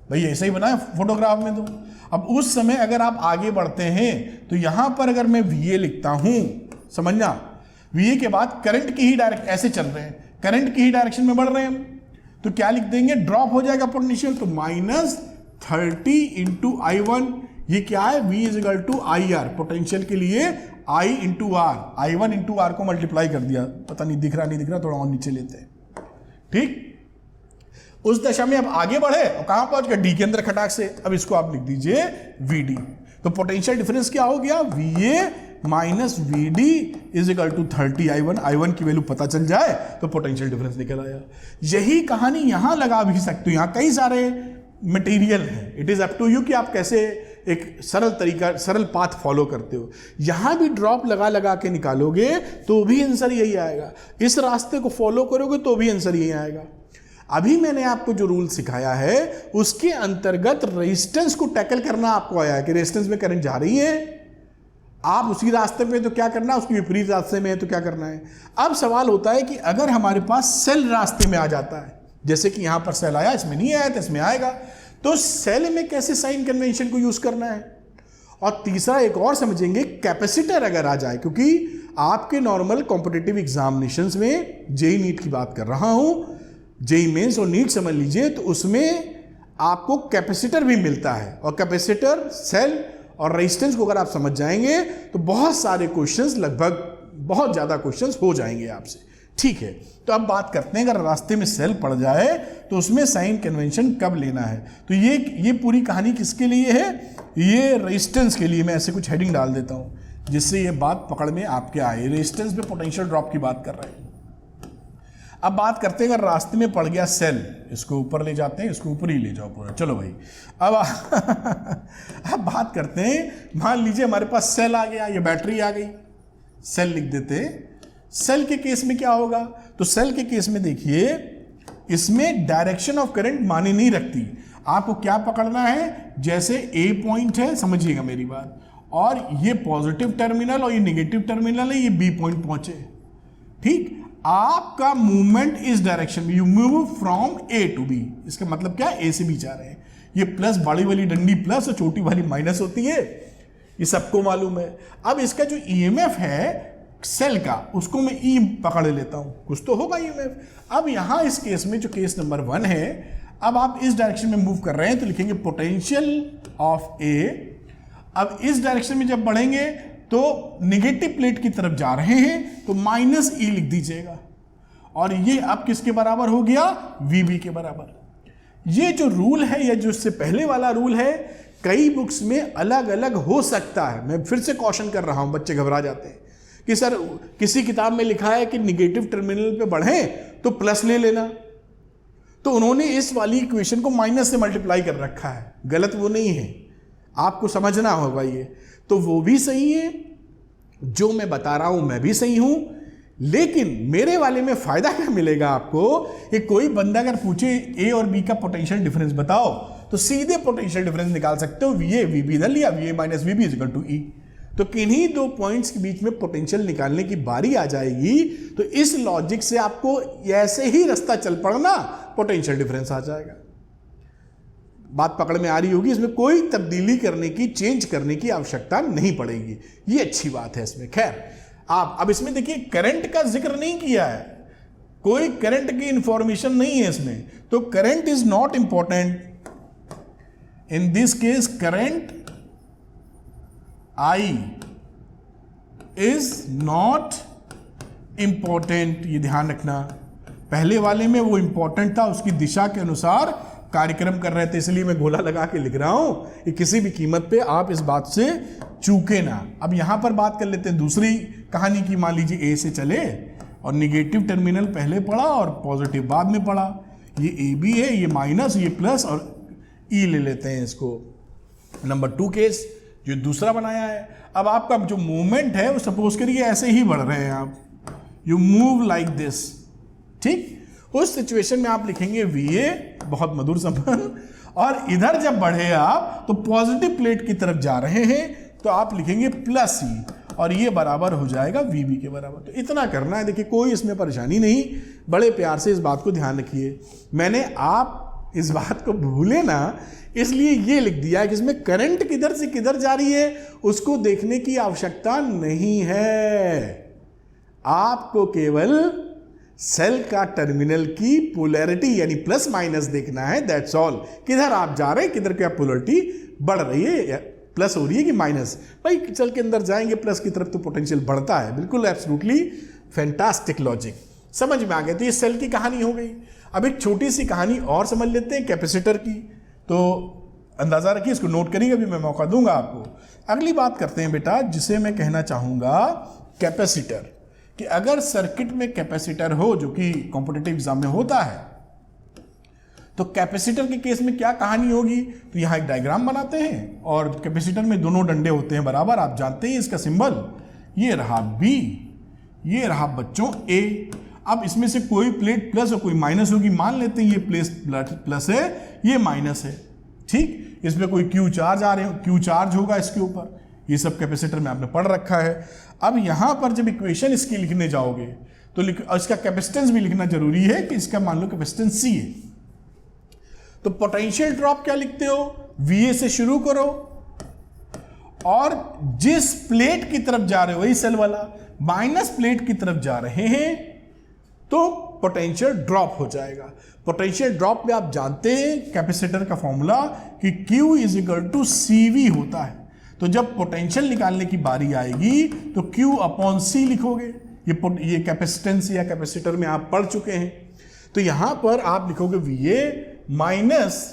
Speaker 1: भाई, ऐसे ही बनाए फोटोग्राफ में, तो अब उस समय अगर आप आगे बढ़ते हैं तो यहां पर अगर मैं VA लिखता हूं, समझना VA के बाद करंट की ही डायरेक्शन, ऐसे चल रहे हैं, करंट की ही डायरेक्शन में बढ़ रहे हैं हम, तो क्या लिख देंगे, ड्रॉप हो जाएगा पोटेंशियल, तो -30 इंटू I1, ये क्या है, V is equal to IR, potential के लिए I into R, I1 into R को मल्टीप्लाई कर दिया, पता नहीं दिख रहा नहीं दिख रहा, थोड़ा और नीचे लेते हैं, ठीक। उस दशा में अब आगे बढ़े और कहां पहुंच गए, डी के अंदर खटाक से, अब इसको आप लिख दीजिए VD, तो पोटेंशियल डिफरेंस क्या हो गया, VA minus VD is equal to 30 I1 की वैल्यू पता चल जाए तो पोटेंशियल डिफरेंस निकल आया। यही कहानी यहां लगा भी सकते हो, यहां कई सारे मटेरियल है, it is up to you कि आप कैसे एक सरल तरीका, सरल पाथ फॉलो करते हो। यहां भी ड्रॉप लगा लगा के निकालोगे तो भी आंसर यही आएगा, इस रास्ते को फॉलो करोगे तो भी आंसर यही आएगा। अभी मैंने आपको जो रूल सिखाया है उसके अंतर्गत रेजिस्टेंस को टैकल करना आपको आया है कि रेजिस्टेंस में करंट जा रही है, आप उसी रास्ते पे तो क्या करना है, उसके विपरीत रास्ते में है तो क्या करना है। अब सवाल होता है कि अगर हमारे पास सेल रास्ते में आ जाता है, जैसे कि यहां पर सेल आया, इसमें नहीं आया तो इसमें आएगा, तो सेल में कैसे साइन कन्वेंशन को यूज करना है। और तीसरा एक और समझेंगे, कैपेसिटर अगर आ जाए, क्योंकि आपके नॉर्मल कॉम्पिटिटिव एग्जामिनेशंस में जेई नीट की बात कर रहा हूं, जेई मेंस और नीट समझ लीजिए, तो उसमें आपको कैपेसिटर भी मिलता है, और कैपेसिटर, सेल और रेजिस्टेंस को अगर आप समझ जाएंगे तो बहुत सारे क्वेश्चंस, लगभग बहुत ज़्यादा क्वेश्चंस हो जाएंगे आपसे, ठीक है। तो अब बात करते हैं, अगर रास्ते में सेल पड़ जाए तो उसमें साइन कन्वेंशन कब लेना है। तो ये पूरी कहानी किसके लिए है, ये रेजिस्टेंस के लिए। मैं ऐसे कुछ हेडिंग डाल देता हूँ जिससे ये बात पकड़ में आपके आए। रेजिस्टेंस पे पोटेंशियल ड्रॉप की बात कर रहे हैं। अब बात करते हैं, अगर रास्ते में पड़ गया सेल, इसको ऊपर ले जाते हैं, इसको ऊपर ही ले जाओ पूरा, चलो भाई। अब बात करते हैं, मान लीजिए हमारे पास सेल आ गया, ये बैटरी आ गई, सेल लिख देते हैं। सेल के केस में क्या होगा, तो सेल के केस में देखिए, इसमें डायरेक्शन ऑफ करंट माने नहीं रखती। आपको क्या पकड़ना है, जैसे ए पॉइंट है, समझिएगा मेरी बात, और ये पॉजिटिव टर्मिनल और ये नेगेटिव टर्मिनल है, ये बी पॉइंट पहुंचे, ठीक। आपका मूवमेंट इस डायरेक्शन में, you move from A to B, इसका मतलब क्या, ए से बी जा रहे हैं। ये प्लस, बड़ी वाली डंडी प्लस और छोटी वाली माइनस होती है, ये सबको मालूम है। अब इसका जो ईएमएफ है सेल का, उसको मैं ई पकड़ लेता हूं, कुछ तो होगा ईएमएफ। अब यहां इस केस में, जो केस नंबर 1 है, अब आप इस डायरेक्शन में मूव कर रहे हैं तो लिखेंगे पोटेंशियल ऑफ ए। अब इस डायरेक्शन में जब बढ़ेंगे तो नेगेटिव प्लेट की तरफ जा रहे हैं तो माइनस ई लिख दीजिएगा, और ये अब किसके बराबर हो गया, वीबी के बराबर। ये जो रूल है, या जो इससे पहले वाला रूल है, कई बुक्स में अलग अलग हो सकता है। मैं फिर से कॉशन कर रहा हूं, बच्चे घबरा जाते हैं कि सर किसी किताब में लिखा है कि निगेटिव टर्मिनल पे बढ़े तो प्लस ले लेना, तो उन्होंने इस वाली इक्वेशन को माइनस से मल्टीप्लाई कर रखा है। गलत वो नहीं है, आपको समझना होगा ये। तो वो भी सही है, जो मैं बता रहा हूं मैं भी सही हूं, लेकिन मेरे वाले में फायदा क्या मिलेगा आपको, कि कोई बंदा अगर पूछे ए और बी का पोटेंशियल डिफरेंस बताओ, तो सीधे पोटेंशियल डिफरेंस निकाल सकते हो, वीए वीबी इधर लिया, VA minus VB is equal to E. तो किन्हीं दो पॉइंट्स के बीच में पोटेंशियल निकालने की बारी आ जाएगी, तो इस लॉजिक से आपको ऐसे ही रास्ता चल पड़ना, पोटेंशियल डिफरेंस आ जाएगा। बात पकड़ में आ रही होगी, इसमें कोई तब्दीली करने की, चेंज करने की आवश्यकता नहीं पड़ेगी, ये अच्छी बात है इसमें। खैर, आप अब इसमें देखिए, करंट का जिक्र नहीं किया है, कोई करंट की इंफॉर्मेशन नहीं है इसमें, तो current is not important in this case. Current I is not important, ये ध्यान रखना। पहले वाले में वो इंपॉर्टेंट था, उसकी दिशा के अनुसार कार्यक्रम कर रहे थे, इसलिए मैं गोला लगा के लिख रहा हूं कि किसी भी कीमत पे आप इस बात से चूके ना। अब यहां पर बात कर लेते हैं दूसरी कहानी की। मान लीजिए ए से चले और निगेटिव टर्मिनल पहले पड़ा और पॉजिटिव बाद में पड़ा, ये ए बी है, ये माइनस, ये प्लस, और ई ले लेते हैं इसको। नंबर 2 केस जो दूसरा बनाया है। अब आपका जो मूवमेंट है वो सपोज करिए ऐसे ही बढ़ रहे हैं आप, यू मूव लाइक दिस, ठीक। उस सिचुएशन में आप लिखेंगे VA, बहुत मधुर संबंध, और इधर जब बढ़े आप तो पॉजिटिव प्लेट की तरफ जा रहे हैं तो आप लिखेंगे प्लस ई, और ये बराबर हो जाएगा VB के बराबर। तो इतना करना है, देखिए कोई इसमें परेशानी नहीं, बड़े प्यार से इस बात को ध्यान रखिए। मैंने आप इस बात को भूले ना, इसलिए ये लिख दिया है कि इसमें करंट किधर से किधर जा रही है उसको देखने की आवश्यकता नहीं है। आपको केवल सेल का टर्मिनल की पोलैरिटी यानी प्लस माइनस देखना है, दैट्स ऑल। किधर आप जा रहे हैं, किधर क्या पोलैरिटी बढ़ रही है, प्लस हो रही है कि माइनस। भाई सेल के अंदर जाएंगे प्लस की तरफ तो पोटेंशियल बढ़ता है। बिल्कुल एब्सोल्युटली फैंटास्टिक लॉजिक, समझ में आ गया। तो ये सेल की कहानी हो गई। अब एक छोटी सी कहानी और समझ लेते हैं कैपेसिटर की, तो अंदाजा रखिए, इसको नोट करिए, अभी मैं मौका दूंगा आपको। अगली बात करते हैं बेटा, जिसे मैं कहना चाहूंगा कैपेसिटर, कि अगर सर्किट में कैपेसिटर हो, जो कि कॉम्पिटिटिव एग्जाम में होता है, तो कैपेसिटर के केस में क्या कहानी होगी। तो यहां एक डायग्राम बनाते हैं और कैपेसिटर में दोनों डंडे होते हैं बराबर, आप जानते हैं इसका सिंबल, ये रहा B, ये रहा बच्चों A। अब इसमें से कोई प्लेट प्लस और कोई माइनस होगी, मान लेते हैं ये प्लस है, ये माइनस है, ठीक। इसमें कोई Q चार्ज आ रहे हो, Q चार्ज होगा इसके ऊपर, ये सब कैपेसिटर में आपने पढ़ रखा है। अब यहां पर जब इक्वेशन इसकी लिखने जाओगे तो इसका कैपेसिटेंस भी लिखना जरूरी है, कि इसका मान लो कैपेसिटेंस C है। तो पोटेंशियल ड्रॉप क्या लिखते हो, VA से शुरू करो और जिस प्लेट की तरफ जा रहे हो, वही सेल वाला, माइनस प्लेट की तरफ जा रहे हैं तो पोटेंशियल ड्रॉप हो जाएगा। पोटेंशियल ड्रॉप में आप जानते हैं कैपेसिटर का फॉर्मूला कि Q is equal to CV होता है। तो जब पोटेंशियल निकालने की बारी आएगी तो Q अपॉन C लिखोगे। ये कैपेसिटेंस या कैपेसिटर में आप पढ़ चुके हैं। तो यहां पर आप लिखोगे VA minus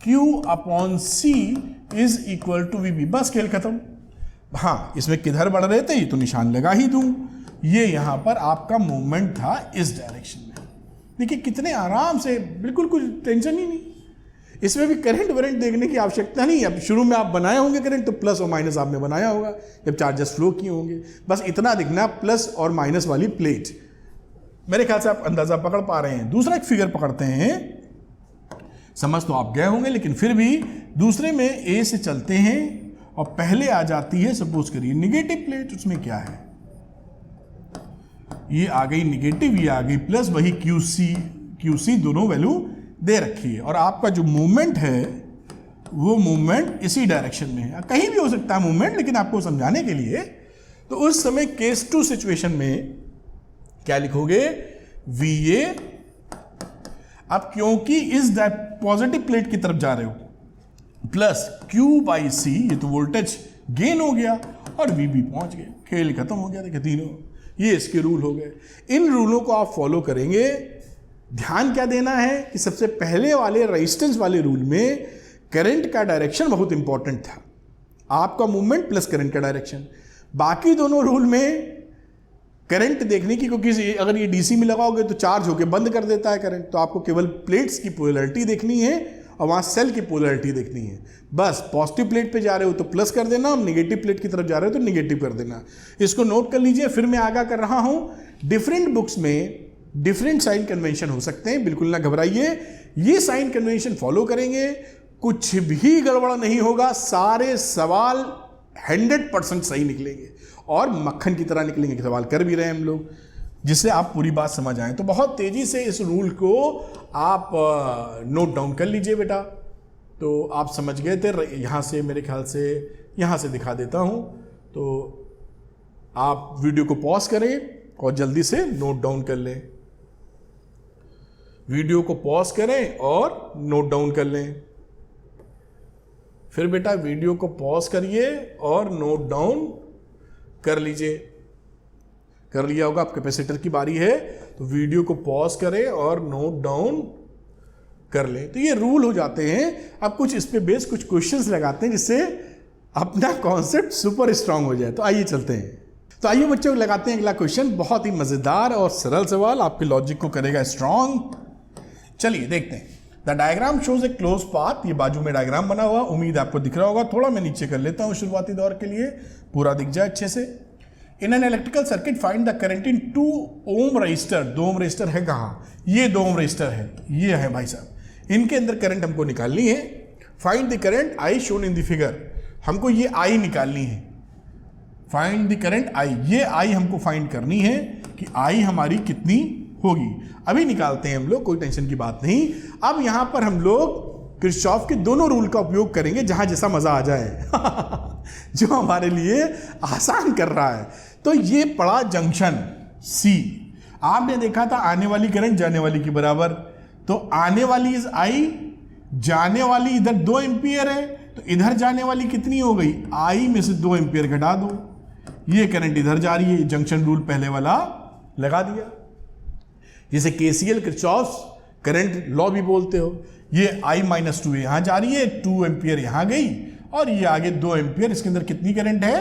Speaker 1: Q upon C is equal to VB, बस खेल खत्म। हाँ, इसमें किधर बढ़ रहे थे ये तो निशान लगा ही दूं, ये यहां पर आपका मूवमेंट था इस डायरेक्शन में। देखिए कितने आराम से, बिल्कुल कुछ टेंशन ही नहीं। इसमें भी करंट वरेंट देखने की आवश्यकता नहीं। अब शुरू में आप बनाए होंगे करंट, तो प्लस और माइनस आपने बनाया होगा जब चार्जेस फ्लो किए होंगे, बस इतना दिखना प्लस और माइनस वाली प्लेट। मेरे ख्याल से आप अंदाजा पकड़ पा रहे हैं। दूसरा एक फिगर पकड़ते हैं, समझ तो आप गए होंगे, लेकिन फिर भी दूसरे में A से चलते हैं और पहले आ जाती है, सपोज करिए निगेटिव प्लेट। उसमें क्या है, ये आ गई निगेटिव, ये आ गई प्लस, वही QC दोनों वैल्यू दे रखी है। और आपका जो मूवमेंट है वो मूवमेंट इसी डायरेक्शन में है, कहीं भी हो सकता है मूवमेंट, लेकिन आपको समझाने के लिए। तो उस समय केस 2 सिचुएशन में क्या लिखोगे, VA। अब क्योंकि इस पॉजिटिव प्लेट की तरफ जा रहे हो, प्लस Q/C, ये तो वोल्टेज गेन हो गया, और VB पहुंच गए, खेल खत्म हो गया। देखिए तीनों ये इसके रूल हो गए। इन रूलों को आप फॉलो करेंगे। ध्यान क्या देना है कि सबसे पहले वाले रेजिस्टेंस वाले रूल में करंट का डायरेक्शन बहुत इंपॉर्टेंट था, आपका मूवमेंट प्लस करंट का डायरेक्शन। बाकी दोनों रूल में करंट देखने की, क्योंकि अगर ये DC में लगाओगे तो चार्ज होकर बंद कर देता है करंट, तो आपको केवल प्लेट्स की पोलैरिटी देखनी है और वहां सेल की पोलैरिटी देखनी है। बस पॉजिटिव प्लेट पे जा रहे हो तो प्लस कर देना, नेगेटिव प्लेट की तरफ जा रहे हो तो नेगेटिव कर देना। इसको नोट कर लीजिए। फिर मैं आगाह कर रहा हूं, डिफरेंट बुक्स में डिफरेंट साइन कन्वेंशन हो सकते हैं, बिल्कुल ना घबराइए। ये साइन कन्वेंशन फॉलो करेंगे, कुछ भी गड़बड़ नहीं होगा, सारे सवाल 100% सही निकलेंगे और मक्खन की तरह निकलेंगे। सवाल कर भी रहे हैं हम लोग, जिससे आप पूरी बात समझ आए। तो बहुत तेजी से इस रूल को आप नोट डाउन कर लीजिए बेटा। तो आप समझ गए थे। यहाँ से मेरे ख्याल से यहाँ से दिखा देता हूँ, तो आप वीडियो को पॉज करें और जल्दी से नोट डाउन कर लें। वीडियो को पॉज करें और नोट डाउन कर लें। फिर बेटा वीडियो को पॉज करिए और नोट डाउन कर लीजिए। कर लिया होगा। अब कैपेसिटर की बारी है तो वीडियो को पॉज करें और नोट डाउन कर लें। तो ये रूल हो जाते हैं। अब कुछ इस पे बेस कुछ क्वेश्चंस लगाते हैं जिससे अपना कॉन्सेप्ट सुपर स्ट्रांग हो जाए। तो आइए चलते हैं। तो आइए बच्चों लगाते हैं अगला क्वेश्चन। बहुत ही मजेदार और सरल सवाल, आपके लॉजिक को करेगा स्ट्रांग। चलिए देखते हैं। The diagram shows A close path. ये बाजू में डायग्राम बना हुआ, उम्मीद आपको दिख रहा होगा। थोड़ा मैं नीचे कर लेता हूं शुरुआती दौर के लिए, पूरा दिख जाए अच्छे से। In an electrical circuit find the current in 2 ohm resistor. 2 ohm resistor है कहाँ? ये 2 ओम रजिस्टर है, ये है भाई साहब। इनके अंदर करंट हमको निकालनी है। Find the current I shown in the figure. हमको ये आई निकालनी है। फाइंड द करंट आई, ये आई हमको फाइंड करनी है कि आई हमारी कितनी होगी। अभी निकालते हैं हम लोग, कोई टेंशन की बात नहीं। अब यहां पर हम लोग किरचॉफ के दोनों रूल का उपयोग करेंगे, जहां जैसा मजा आ जाए जो हमारे लिए आसान कर रहा है। तो ये पड़ा जंक्शन सी। आपने देखा था आने वाली करंट जाने वाली के बराबर, तो आने वाली इज आई, जाने वाली इधर 2 एम्पियर है, तो इधर जाने वाली कितनी हो गई, आई में से 2 एम्पियर घटा दो, ये करंट इधर जा रही है, जंक्शन रूल पहले वाला लगा दिया, जिसे केसीएल किरचॉफ्स करंट लॉ भी बोलते हो। ये I माइनस 2 यहां जा रही है, 2 एम्पियर यहां गई, और ये आगे 2 एम्पियर, इसके अंदर कितनी करंट है,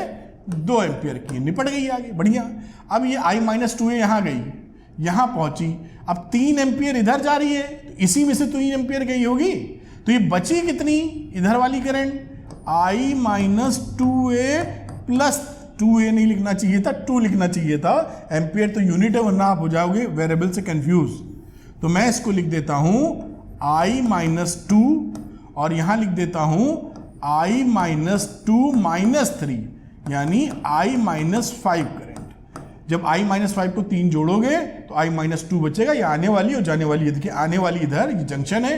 Speaker 1: 2 एम्पियर की, निपट गई आगे, बढ़िया। अब ये I माइनस 2 यहां गई, यहां पहुंची, अब 3 एम्पियर इधर जा रही है, तो इसी में से 3 एम्पियर गई होगी, तो ये बची कितनी इधर वाली current, I minus 2A plus 2A नहीं लिखना चाहिए था, 2 लिखना चाहिए था, एम्पियर तो यूनिट है, वरना आप हो जाओगे वेरिएबल से कंफ्यूज। तो मैं इसको लिख देता हूं I माइनस 2 और यहां लिख देता हूं I माइनस 2 माइनस 3, यानी I माइनस 5 करंट। जब I माइनस 5 को 3 जोड़ोगे तो I माइनस 2 बचेगा, ये आने वाली और जाने वाली, देखिए आने वाली इधर ये जंक्शन है,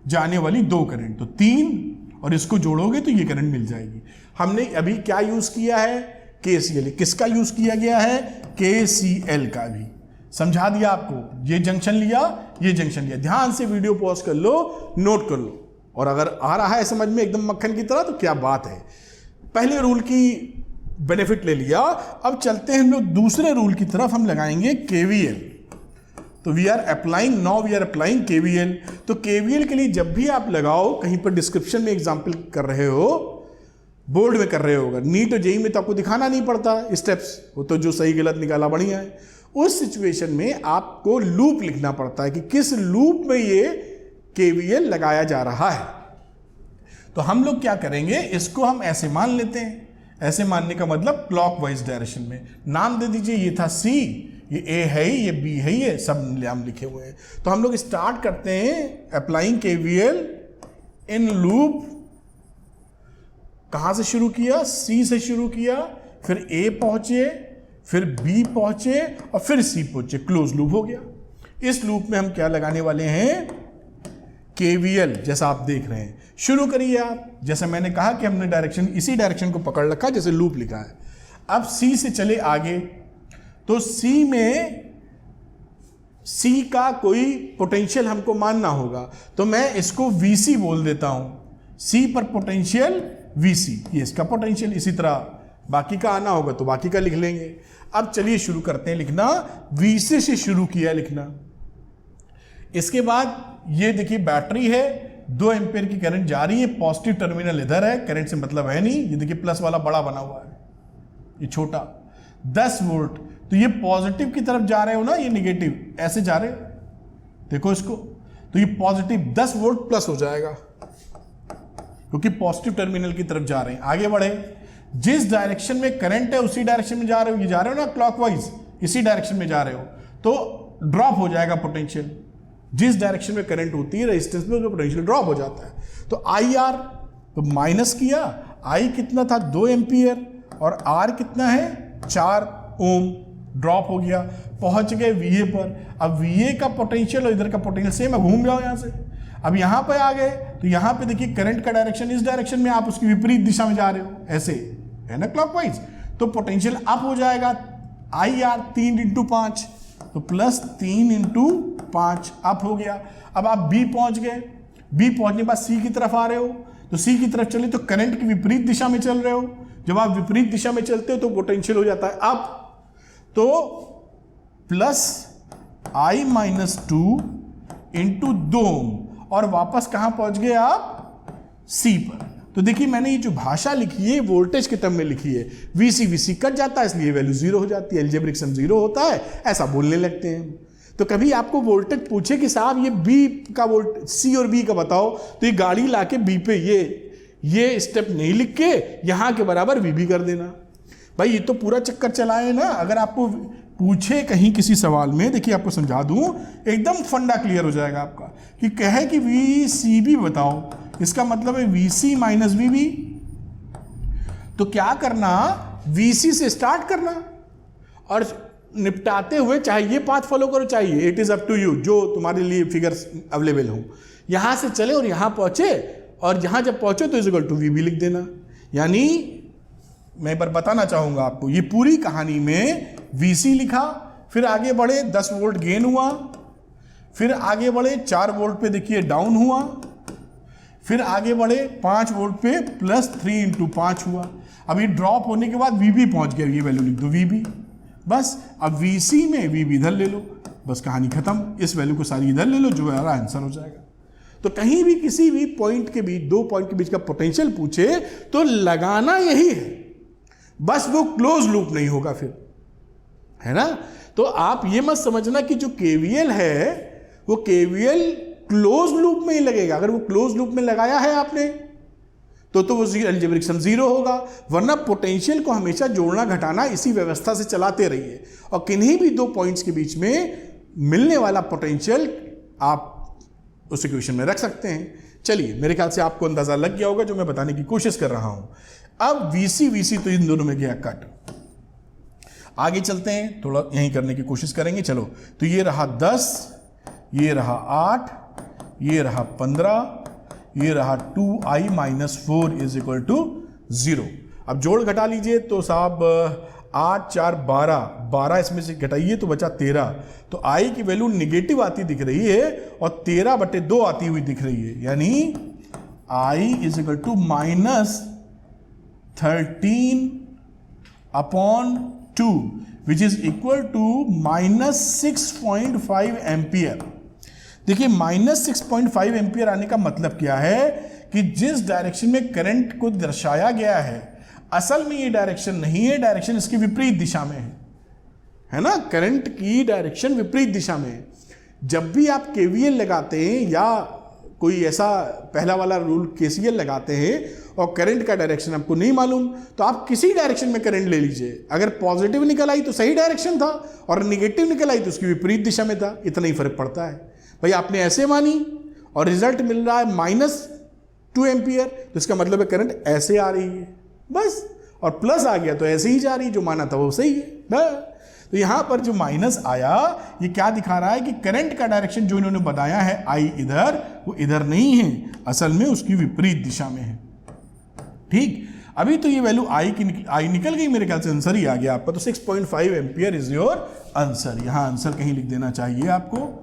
Speaker 1: जाने वाली 2 करंट, तो 3 और इसको जोड़ोगे तो ये करंट मिल जाएगी। हमने अभी क्या यूज किया है, केसीएल। किसका यूज किया गया है, केसीएल का भी समझा दिया आपको। ये जंक्शन लिया, ये जंक्शन लिया, ध्यान से वीडियो पॉज कर लो, नोट कर लो, और अगर आ रहा है समझ में एकदम मक्खन की तरह तो क्या बात है। पहले रूल की बेनिफिट ले लिया, अब चलते हैं हम लोग दूसरे रूल की तरफ, हम लगाएंगे केवीएल। तो we are applying, now we are applying KVL. तो केवीएल के लिए जब भी आप लगाओ, कहीं पर डिस्क्रिप्शन में एग्जाम्पल कर रहे हो, बोर्ड में कर रहे होगा, नीट और जेई में तो आपको दिखाना नहीं पड़ता स्टेप्स, वो तो जो सही गलत निकाला बढ़िया है। उस सिचुएशन में आपको लूप लिखना पड़ता है कि किस लूप में ये केवीएल लगाया जा रहा है। तो हम लोग क्या करेंगे, इसको हम ऐसे मान लेते हैं। ऐसे मानने का मतलब क्लॉकवाइज डायरेक्शन में। नाम दे दीजिए, ये था सी, ये ए है, ये बी है, ये सब नाम लिखे हुए हैं। तो हम लोग स्टार्ट करते हैं अप्लाइंग केवीएल इन लूप। कहां से शुरू किया, सी से शुरू किया, फिर ए पहुंचे, फिर बी पहुंचे और फिर सी पहुंचे, क्लोज लूप हो गया। इस लूप में हम क्या लगाने वाले हैं, केवीएल, जैसा आप देख रहे हैं। शुरू करिए आप, जैसे मैंने कहा कि हमने डायरेक्शन, इसी डायरेक्शन को पकड़ रखा जैसे लूप लिखा है। अब सी से चले आगे, तो सी में सी का कोई पोटेंशियल हमको मानना होगा, तो मैं इसको वीसी बोल देता हूं। सी पर पोटेंशियल वीसी, ये इसका पोटेंशियल। इसी तरह बाकी का आना होगा तो बाकी का लिख लेंगे। अब चलिए शुरू करते हैं लिखना। वीसी से शुरू किया लिखना। इसके बाद ये देखिए बैटरी है, 2 एम्पियर की करंट जा रही है, पॉजिटिव टर्मिनल इधर है, करंट से मतलब है नहीं, ये देखिए प्लस वाला बड़ा बना हुआ है, ये छोटा, 10 वोल्ट। तो ये पॉजिटिव की तरफ जा रहे हो ना, ये निगेटिव ऐसे जा रहे हो, देखो इसको, तो ये पॉजिटिव 10 वोल्ट प्लस हो जाएगा क्योंकि पॉजिटिव टर्मिनल की तरफ जा रहे हैं। आगे बढ़े, जिस डायरेक्शन में करंट है उसी डायरेक्शन में जा रहे हो, ये जा रहे हो ना क्लॉकवाइज, इसी डायरेक्शन में जा रहे हो, तो ड्रॉप हो जाएगा पोटेंशियल। जिस डायरेक्शन में करंट होती है रेजिस्टेंस में, उसमें पोटेंशियल ड्रॉप हो जाता है। तो आई आर, तो माइनस किया, आई कितना था 2 एम्पियर और आर कितना है 4 ओम, ड्रॉप हो गया, पहुंच गए वीए पर। अब वीए का पोटेंशियल और इधर का पोटेंशियल सेम है, घूम जाओ यहां से। अब यहां पे आ गए तो यहां पे देखिए करंट का डायरेक्शन इस डायरेक्शन में, आप उसकी विपरीत दिशा में जा रहे हो, ऐसे है ना क्लॉकवाइज, तो पोटेंशियल अप हो जाएगा। आई आर 3 × 5, तो प्लस 3 × 5 अप हो गया। अब आप बी पहुंच गए, बी पहुंचने के बाद सी की तरफ आ रहे हो, तो सी की तरफ चले तो करंट की विपरीत दिशा में चल रहे हो। जब आप विपरीत दिशा में चलते हो तो पोटेंशियल हो जाता है अप, तो प्लस I माइनस 2 × 2 और वापस कहां पहुंच गए आप, सी पर। तो देखिए मैंने ये जो भाषा लिखी है वोल्टेज के टर्म में लिखी है, वीसी वीसी कट जाता है इसलिए वैल्यू 0 हो जाती है, अलजेब्रिक सम 0 होता है, ऐसा बोलने लगते हैं। तो कभी आपको वोल्टेज पूछे कि साहब ये बी का वोल्ट, सी और बी का बताओ, तो ये गाड़ी लाके बी पे ये स्टेप नहीं लिख के यहां के बराबर वी कर देना। भाई ये तो पूरा चक्कर चलाए ना। अगर आपको पूछे कहीं किसी सवाल में, देखिए आपको समझा दूं, एकदम फंडा क्लियर हो जाएगा आपका, कि कहे कि वी सी बी बताओ, इसका मतलब है V C minus V B. तो क्या करना, वी सी से स्टार्ट करना और निपटाते हुए चाहे ये पाथ फॉलो करो, चाहिए it is up to you, जो तुम्हारे लिए फिगर्स अवेलेबल हो। यहां से चले और यहां पहुंचे, और यहां जब पहुंचे तो is equal to V B लिख देना। यानी मैं एक बार बताना चाहूंगा आपको, ये पूरी कहानी में VC लिखा, फिर आगे बढ़े 10 वोल्ट गेन हुआ, फिर आगे बढ़े 4 वोल्ट पे देखिए डाउन हुआ, फिर आगे बढ़े 5 वोल्ट पे +3 × 5 हुआ। अब ये ड्रॉप होने के बाद VB पहुंच गया, ये वैल्यू लिख दो VB, बस। अब VC में VB इधर ले लो, बस कहानी खत्म। इस वैल्यू को सारी इधर ले लो, जो हमारा आंसर हो जाएगा। तो कहीं भी किसी भी पॉइंट के बीच, 2 पॉइंट के बीच का पोटेंशियल पूछे तो लगाना यही है, बस वो क्लोज लूप नहीं होगा फिर, है ना। तो आप ये मत समझना कि जो KVL है वो KVL क्लोज लूप में ही लगेगा। अगर वो क्लोज लूप में लगाया है आपने तो वो अलजेब्रिक सम 0 होगा, वरना पोटेंशियल को हमेशा जोड़ना घटाना इसी व्यवस्था से चलाते रहिए, और किन्हीं भी 2 पॉइंट्स के बीच में मिलने वाला पोटेंशियल आप उस इक्वेशन में रख सकते हैं। चलिए, मेरे ख्याल से आपको अंदाजा लग गया होगा जो मैं बताने की कोशिश कर रहा हूं। अब VC तो इन दोनों में गया कट। आगे चलते हैं, थोड़ा यहीं करने की कोशिश करेंगे। चलो, तो ये रहा 10, ये रहा 8, ये रहा 15, ये रहा 2i - 4 = 0। अब जोड़ घटा लीजिए तो साहब 8 4 12 इसमें से घटाइए तो बचा 13। तो i की वैल्यू निगेटिव आती दिख रही है और 13/2 आती हुई दिख रही है, यानी i = -13/2 which is equal to -6.5 ampere. देखिए, -6.5 एम्पियर आने का मतलब क्या है कि जिस डायरेक्शन में करंट को दर्शाया गया है, असल में ये डायरेक्शन नहीं है, डायरेक्शन इसकी विपरीत दिशा में है ना। करंट की डायरेक्शन विपरीत दिशा में है। जब भी आप KVL लगाते हैं या कोई ऐसा पहला वाला रूल KCL लगाते हैं और करंट का डायरेक्शन आपको नहीं मालूम, तो आप किसी डायरेक्शन में करंट ले लीजिए। अगर पॉजिटिव निकल आई तो सही डायरेक्शन था, और निगेटिव निकल आई तो उसकी विपरीत दिशा में था। इतना ही फर्क पड़ता है। भाई, आपने ऐसे मानी और रिजल्ट मिल रहा है -2 एम्पियर, तो इसका मतलब है करंट ऐसे आ रही है, बस। और प्लस आ गया तो ऐसे ही जा रही, जो माना था वो सही है, बस। तो यहां पर जो माइनस आया, ये क्या दिखा रहा है कि करंट का डायरेक्शन जो इन्होंने बताया है I इधर, वो इधर नहीं है, असल में उसकी विपरीत दिशा में है। ठीक, अभी तो ये वैल्यू I निकल गई, मेरे ख्याल से आंसर ही आ गया आपका। तो 6.5 एम्पियर इज योर आंसर। यहां आंसर कहीं लिख देना चाहिए आपको,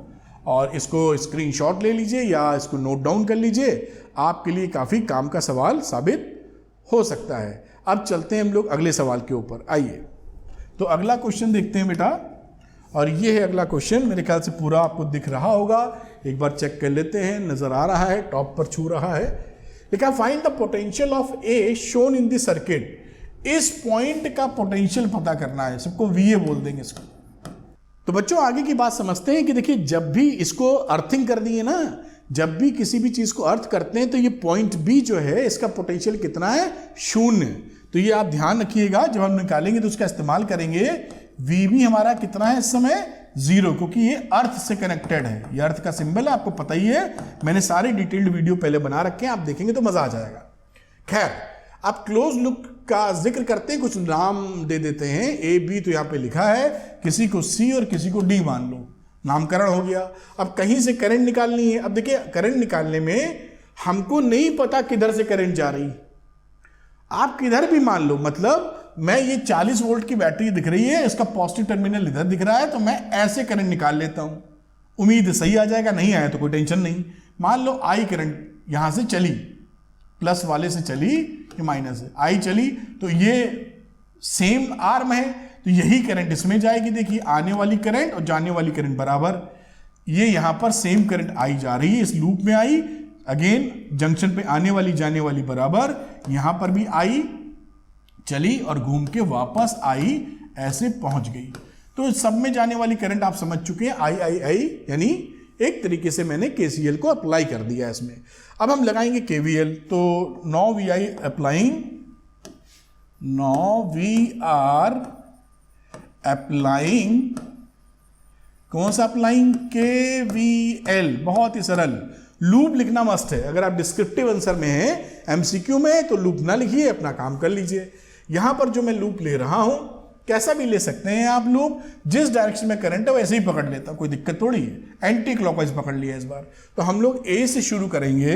Speaker 1: और इसको स्क्रीनशॉट ले लीजिए या इसको नोट डाउन कर लीजिए, आपके लिए काफ़ी काम का सवाल साबित हो सकता है। अब चलते हैं हम लोग अगले सवाल के ऊपर। आइए, तो अगला क्वेश्चन देखते हैं बेटा, और ये है अगला क्वेश्चन। मेरे ख्याल से पूरा आपको दिख रहा होगा, एक बार चेक कर लेते हैं। नज़र आ रहा है, टॉप पर छू रहा है। लिखा, find the potential of A shown in the circuit. इस पॉइंट का पोटेंशियल पता करना है, सबको VA बोल देंगे इसको। तो बच्चों, आगे की बात समझते हैं कि देखिए, जब भी इसको अर्थिंग कर दिए ना, जब भी किसी भी चीज को अर्थ करते हैं तो ये पॉइंट B जो है, इसका पोटेंशियल कितना है? 0। तो ये आप ध्यान रखिएगा, जब हम निकालेंगे तो उसका इस्तेमाल करेंगे। VB हमारा कितना है इस समय? 0, क्योंकि ये अर्थ से कनेक्टेड है। ये अर्थ का सिंबल है, आपको पता ही है, मैंने सारे डिटेल्ड वीडियो पहले बना रखे हैं, आप देखेंगे तो मजा आ जाएगा। खैर, आप क्लोज लूप का जिक्र करते हैं, कुछ नाम दे देते हैं। AB तो यहाँ पे लिखा है, किसी को C और किसी को D मान लो, नामकरण हो गया। अब कहीं से करंट निकालनी है। अब देखिए, करंट निकालने में हमको नहीं पता किधर से करंट जा रही, आप किधर भी मान लो। मतलब मैं ये 40 वोल्ट की बैटरी दिख रही है, इसका पॉजिटिव टर्मिनल इधर दिख रहा है, तो मैं ऐसे करंट निकाल लेता हूं, उम्मीद सही आ जाएगा, नहीं आया तो कोई टेंशन नहीं। मान लो I करंट यहां से चली, प्लस वाले से चली, ये माइनस है, I चली, तो ये सेम आर्म है, तो यही करंट इसमें जाएगी। देखिए, आने वाली करंट और जाने वाली करंट बराबर। ये यहां पर सेम करंट I जा रही है, इस लूप में I, अगेन जंक्शन पे आने वाली जाने वाली बराबर। यहां पर भी I चली और घूम के वापस I ऐसे पहुंच गई। तो सब में जाने वाली करंट आप समझ चुके हैं, I, यानी एक तरीके से मैंने KCL को अप्लाई कर दिया इसमें। अब हम लगाएंगे KVL। तो नाउ वी आर अप्लाइंग, कौन सा अप्लाइंग? KVL। बहुत ही सरल, लूप लिखना मस्ट है। अगर आप डिस्क्रिप्टिव आंसर में हैं, MCQ में, तो लूप ना लिखिए, अपना काम कर लीजिए। यहां पर जो मैं लूप ले रहा हूं, कैसा भी ले सकते हैं आप लूप, जिस डायरेक्शन में करंट है वैसे ही पकड़ लेता, कोई दिक्कत थोड़ी है। एंटी क्लॉकवाइज पकड़ लिया इस बार। तो हम लोग A से शुरू करेंगे,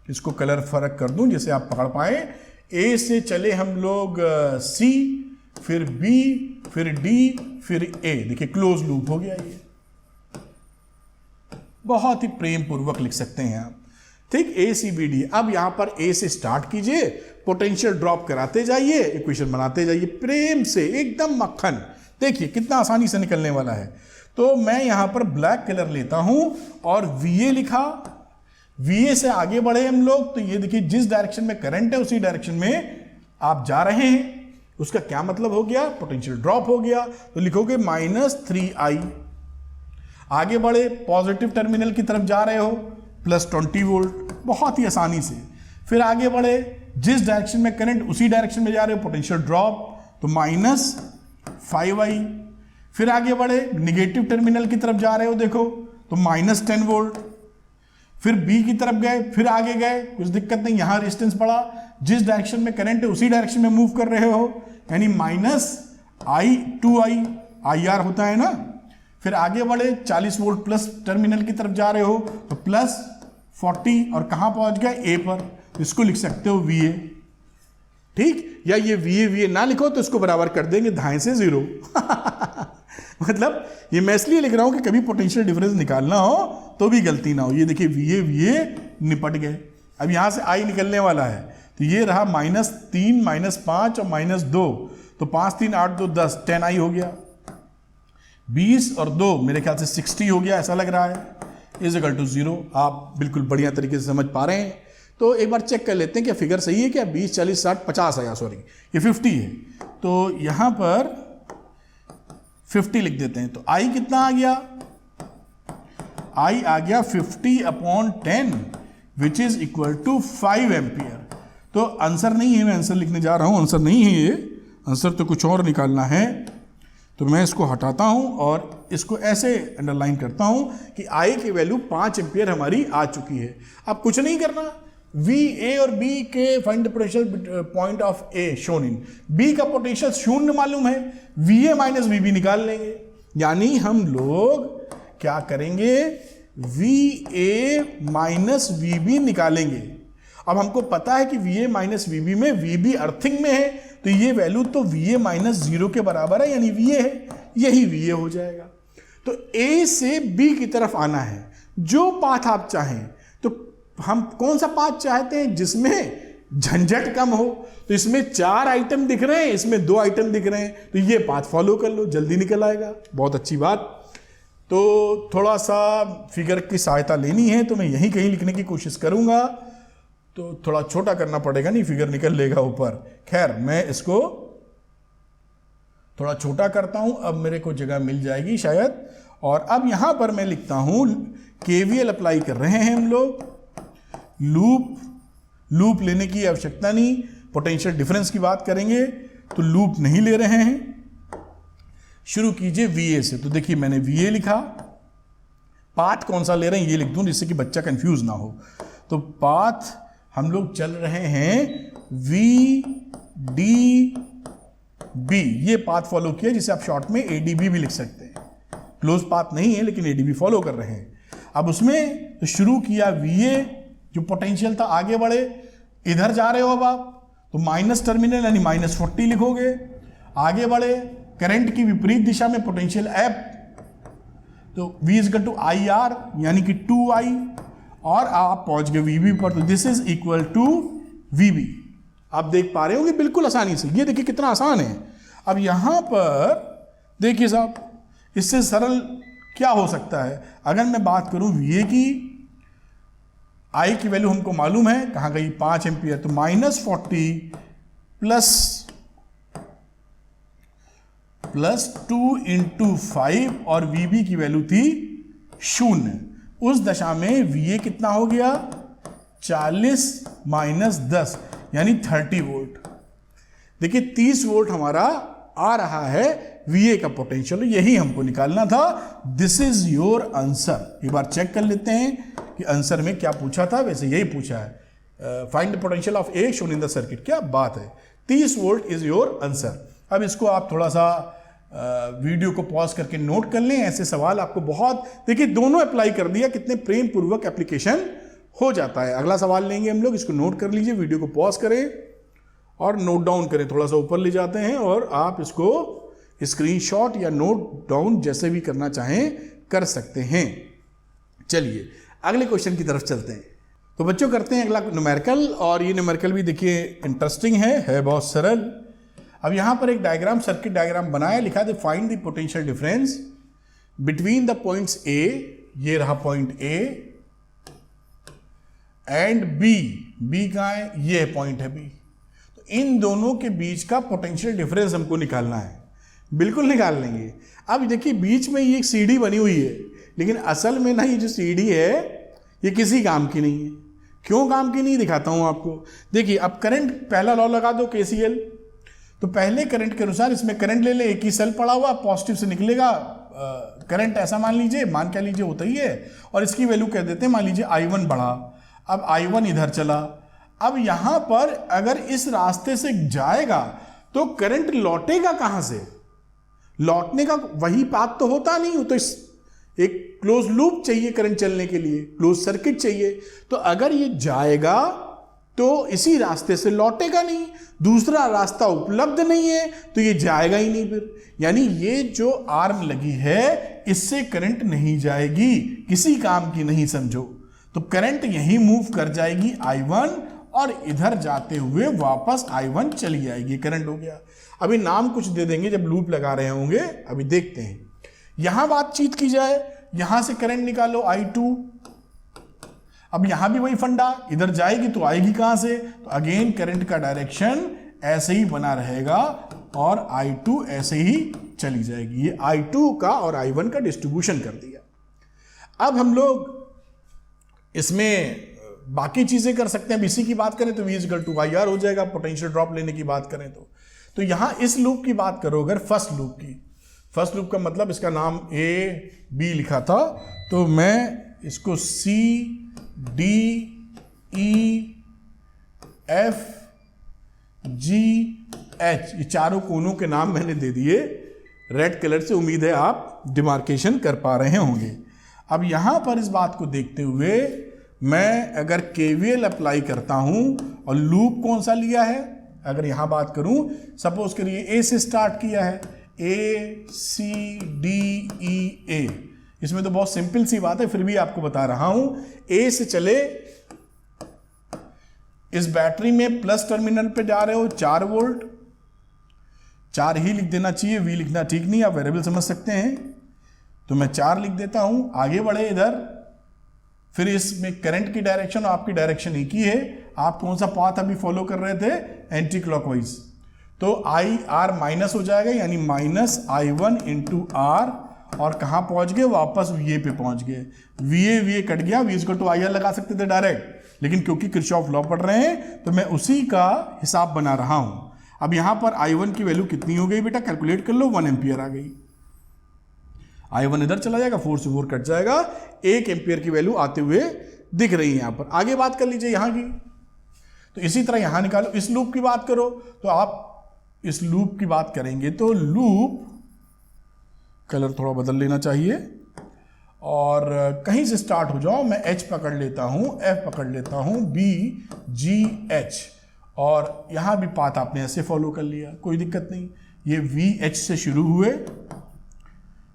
Speaker 1: इसको कलर फर्क कर दूं जिसे आप पकड़ पाए। ए से चले हम लोग सी, फिर बी, फिर डी, फिर ए। देखिए क्लोज लूप हो गया ये, बहुत ही प्रेम पूर्वक लिख सकते हैं आप। ठीक, ए सी बी डी। अब यहां पर ए से स्टार्ट कीजिए, पोटेंशियल ड्रॉप कराते जाइए, इक्वेशन बनाते जाइए प्रेम से, एकदम मक्खन। देखिए कितना आसानी से निकलने वाला है। तो मैं यहां पर ब्लैक कलर लेता हूं और VA लिखा। VA से आगे बढ़े हम लोग, तो ये देखिए जिस डायरेक्शन में करंट है उसी डायरेक्शन में आप जा रहे हैं। उसका क्या मतलब हो गया, पोटेंशियल ड्रॉप हो गया। तो लिखोगे -3I। आगे बढ़े, पॉजिटिव टर्मिनल की तरफ जा रहे हो, +20 वोल्ट, बहुत ही आसानी से। फिर आगे बढ़े, जिस डायरेक्शन में करंट उसी डायरेक्शन में जा रहे हो, पोटेंशियल ड्रॉप, तो -5I। फिर आगे बढ़े, निगेटिव टर्मिनल की तरफ जा रहे हो, देखो तो -10 वोल्ट। फिर बी की तरफ गए, फिर आगे गए, कुछ दिक्कत नहीं, यहां रेजिस्टेंस पड़ा, जिस डायरेक्शन में करंट है उसी डायरेक्शन में मूव कर रहे हो, यानी -2I, IR होता है ना। फिर आगे बढ़े, 40 वोल्ट प्लस टर्मिनल की तरफ जा रहे हो, तो +40, और कहां पहुंच गए, ए पर। इसको लिख सकते हो VA। ठीक, या ये VA ना लिखो तो इसको बराबर कर देंगे धाएं से 0। मतलब ये मैं इसलिए लिख रहा हूं कि कभी पोटेंशियल डिफरेंस निकालना हो तो भी गलती ना हो। ये देखिए VA निपट गए। अब यहां से I निकलने वाला है, तो ये रहा -3, -5 और -2, तो 5, 3, 8, 2, 10, 10I हो गया। 20 और 2 मेरे ख्याल से 60 हो गया, ऐसा लग रहा है, = 0। आप बिल्कुल बढ़िया तरीके से समझ पा रहे हैं। तो एक बार चेक कर लेते हैं कि फिगर सही है क्या। 20, 40, 60, 50 आया, सॉरी ये 50 है, तो यहां पर 50 लिख देते हैं। तो I कितना आ गया, I आ गया 50/10, which is equal to 5 ampere. तो आंसर नहीं है, मैं आंसर लिखने जा रहा हूं, आंसर नहीं है ये, आंसर तो कुछ और निकालना है। तो मैं इसको हटाता हूं और इसको ऐसे अंडरलाइन करता हूं कि I की वैल्यू 5 एम्पियर हमारी आ चुकी है। अब कुछ नहीं करना, VA और B के find the potential point of A shown in. B का पोटेंशियल 0 मालूम है, VA - VB निकाल लेंगे। यानी हम लोग क्या करेंगे, VA - VB निकालेंगे। अब हमको पता है कि VA - VB में VB अर्थिंग में है, तो ये वैल्यू तो VA - 0 के बराबर है, यानी VA है, यही VA हो जाएगा। तो A से B की तरफ आना है, जो पाथ आप चाहें। तो हम कौन सा पाथ चाहते हैं, जिसमें झंझट कम हो। तो इसमें 4 आइटम दिख रहे हैं, इसमें 2 आइटम दिख रहे हैं, तो ये पाथ फॉलो कर लो, जल्दी निकल आएगा। बहुत अच्छी बात। तो थोड़ा सा फिगर की सहायता लेनी है, तो मैं यहीं कहीं लिखने की कोशिश करूंगा। तो थोड़ा छोटा करना पड़ेगा, नहीं फिगर निकल लेगा ऊपर। खैर, मैं इसको थोड़ा छोटा करता हूं, अब मेरे को जगह मिल जाएगी शायद। और अब यहां पर मैं लिखता हूं, KVL अप्लाई कर रहे हैं हम लोग। लूप लेने की आवश्यकता नहीं, पोटेंशियल डिफरेंस की बात करेंगे तो लूप नहीं ले रहे हैं। शुरू कीजिए VA से। तो देखिए मैंने VA लिखा, पाथ कौन सा ले रहे हैं ये लिख दूं, जिससे कि बच्चा कंफ्यूज ना हो। तो पाथ हम लोग चल रहे हैं VDB, ये पाथ फॉलो किया, जिसे आप शॉर्ट में ADB भी लिख सकते हैं। क्लोज पाथ नहीं है, लेकिन ADB फॉलो कर रहे हैं। अब उसमें तो शुरू किया VA, जो पोटेंशियल था, आगे बढ़े, इधर जा रहे हो अब आप, तो माइनस टर्मिनल यानी -40 लिखोगे। आगे बढ़े, करंट की विपरीत दिशा में पोटेंशियल F, तो V = IR यानी कि 2I, और आप पहुंच गए VB पर, तो this is equal to VB। आप देख पा रहे होंगे बिल्कुल आसानी से, ये देखिए कितना आसान है। अब यहां पर देखिए साहब, इससे सरल क्या हो सकता है। अगर मैं बात करूं VA की, I की वैल्यू हमको मालूम है, कहां गई, 5 एम्पियर, तो -40 प्लस 2 × 5, और VB की वैल्यू थी 0। उस दशा में VA कितना हो गया, 40 - 10 यानी 30 वोल्ट। देखिए 30 वोल्ट हमारा आ रहा है VA का पोटेंशियल, यही हमको निकालना था। This is your answer. एक बार चेक कर लेते हैं कि आंसर में क्या पूछा था। वैसे यही पूछा है, find the potential of A shown in the circuit. क्या बात है, 30 वोल्ट इज योर आंसर। अब इसको आप थोड़ा सा वीडियो को पॉज करके नोट कर लें। ऐसे सवाल आपको बहुत, देखिए दोनों अप्लाई कर दिया, कितने प्रेम पूर्वक एप्लीकेशन हो जाता है। अगला सवाल लेंगे हम लोग, इसको नोट कर लीजिए, वीडियो को पॉज करें और नोट डाउन करें, थोड़ा सा ऊपर ले जाते हैं और आप इसको स्क्रीनशॉट या नोट डाउन जैसे भी करना चाहें कर सकते हैं। चलिए अगले क्वेश्चन की तरफ चलते हैं। तो बच्चों करते हैं अगला न्यूमेरिकल, और ये न्यूमेरिकल भी देखिए इंटरेस्टिंग है बहुत सरल। अब यहां पर एक डायग्राम, सर्किट डायग्राम बनाया, लिखा है find the potential difference between the points A, ये रहा point A, and B, B कहाँ है, ये पॉइंट है बी। तो इन दोनों के बीच का पोटेंशियल डिफरेंस हमको निकालना है। बिल्कुल निकाल लेंगे। अब देखिए बीच में ये एक सीढ़ी बनी हुई है, लेकिन असल में ना ये जो सीढ़ी है ये किसी काम की नहीं है। क्यों काम की नहीं, दिखाता हूं आपको। देखिए अब करंट, पहला लॉ लगा दो केसीएल। तो पहले करंट के अनुसार इसमें करंट ले ले, एक ही सेल पड़ा हुआ, पॉजिटिव से निकलेगा करंट, ऐसा मान लीजिए, मान क्या लीजिए होता ही है, और इसकी वैल्यू कह देते हैं, मान लीजिए I1 बढ़ा। अब I1 इधर चला। अब यहां पर अगर इस रास्ते से जाएगा तो करंट लौटेगा कहां से, लौटने का वही पाथ तो होता नहीं, तो इस एक क्लोज लूप चाहिए करंट चलने के लिए, क्लोज सर्किट चाहिए। तो अगर ये जाएगा तो इसी रास्ते से लौटेगा नहीं, दूसरा रास्ता उपलब्ध नहीं है, तो ये जाएगा ही नहीं फिर। यानी ये जो आर्म लगी है इससे करंट नहीं जाएगी, किसी काम की नहीं समझो। तो करंट यहीं मूव कर जाएगी I1, और इधर जाते हुए वापस I1 चली जाएगी, करंट हो गया। अभी नाम कुछ दे देंगे जब लूप लगा रहे होंगे, अभी देखते हैं। यहां बातचीत की जाए, यहां से करंट निकालो I2। अब यहां भी वही फंडा, इधर जाएगी तो आएगी कहां से, तो अगेन करंट का डायरेक्शन ऐसे ही बना रहेगा और I2 ऐसे ही चली जाएगी। ये I2 का और I1 का डिस्ट्रीब्यूशन कर दिया। अब हम लोग इसमें बाकी चीजें कर सकते हैं। इसी की बात करें तो V = IR हो जाएगा, पोटेंशियल ड्रॉप लेने की बात करें तो यहां इस लूप की बात करो, अगर फर्स्ट लूप की, फर्स्ट लूप का मतलब इसका नाम A B लिखा था, तो मैं इसको C D E F G H, ये चारों कोनों के नाम मैंने दे दिए रेड कलर से। उम्मीद है आप डिमार्केशन कर पा रहे होंगे। अब यहां पर इस बात को देखते हुए मैं अगर KVL अप्लाई करता हूं, और लूप कौन सा लिया है, अगर यहां बात करूं, सपोज करिए A से स्टार्ट किया है, A C D E A। इसमें तो बहुत सिंपल सी बात है, फिर भी आपको बता रहा हूं। A से चले, इस बैटरी में प्लस टर्मिनल पे जा रहे हो 4 वोल्ट, 4 ही लिख देना चाहिए, V लिखना ठीक नहीं, आप वेरिएबल समझ सकते हैं, तो मैं 4 लिख देता हूं। आगे बढ़े इधर, फिर इसमें करंट की डायरेक्शन और आपकी डायरेक्शन एक ही है। आप कौन सा पाथ अभी फॉलो कर रहे थे, एंटी क्लॉकवाइज, तो IR माइनस हो जाएगा, यानी -I1 × R, और कहां पहुंच गए, वापस VA पे पहुंच गए। VA कट गया, V = IR लगा सकते थे डायरेक्ट, लेकिन क्योंकि किरचॉफ लॉ पढ़ रहे हैं तो मैं उसी का हिसाब बना रहा हूं। अब यहां पर I1 की वैल्यू कितनी हो गई बेटा, कैलकुलेट कर लो, 1 एम्पियर आ गई। I1 इधर चला जाएगा, 4 से 4 कट जाएगा, 1 एम्पियर की वैल्यू आते हुए दिख रही है यहां पर। आगे बात कर लीजिए यहां की, तो इसी तरह यहां निकालो। इस लूप की बात करो, तो आप इस लूप की बात करेंगे तो लूप कलर थोड़ा बदल लेना चाहिए, और कहीं से स्टार्ट हो जाओ, मैं H पकड़ लेता हूं, F पकड़ लेता हूं, B G H, और यहां भी पाथ आपने ऐसे फॉलो कर लिया, कोई दिक्कत नहीं। ये VH से शुरू हुए,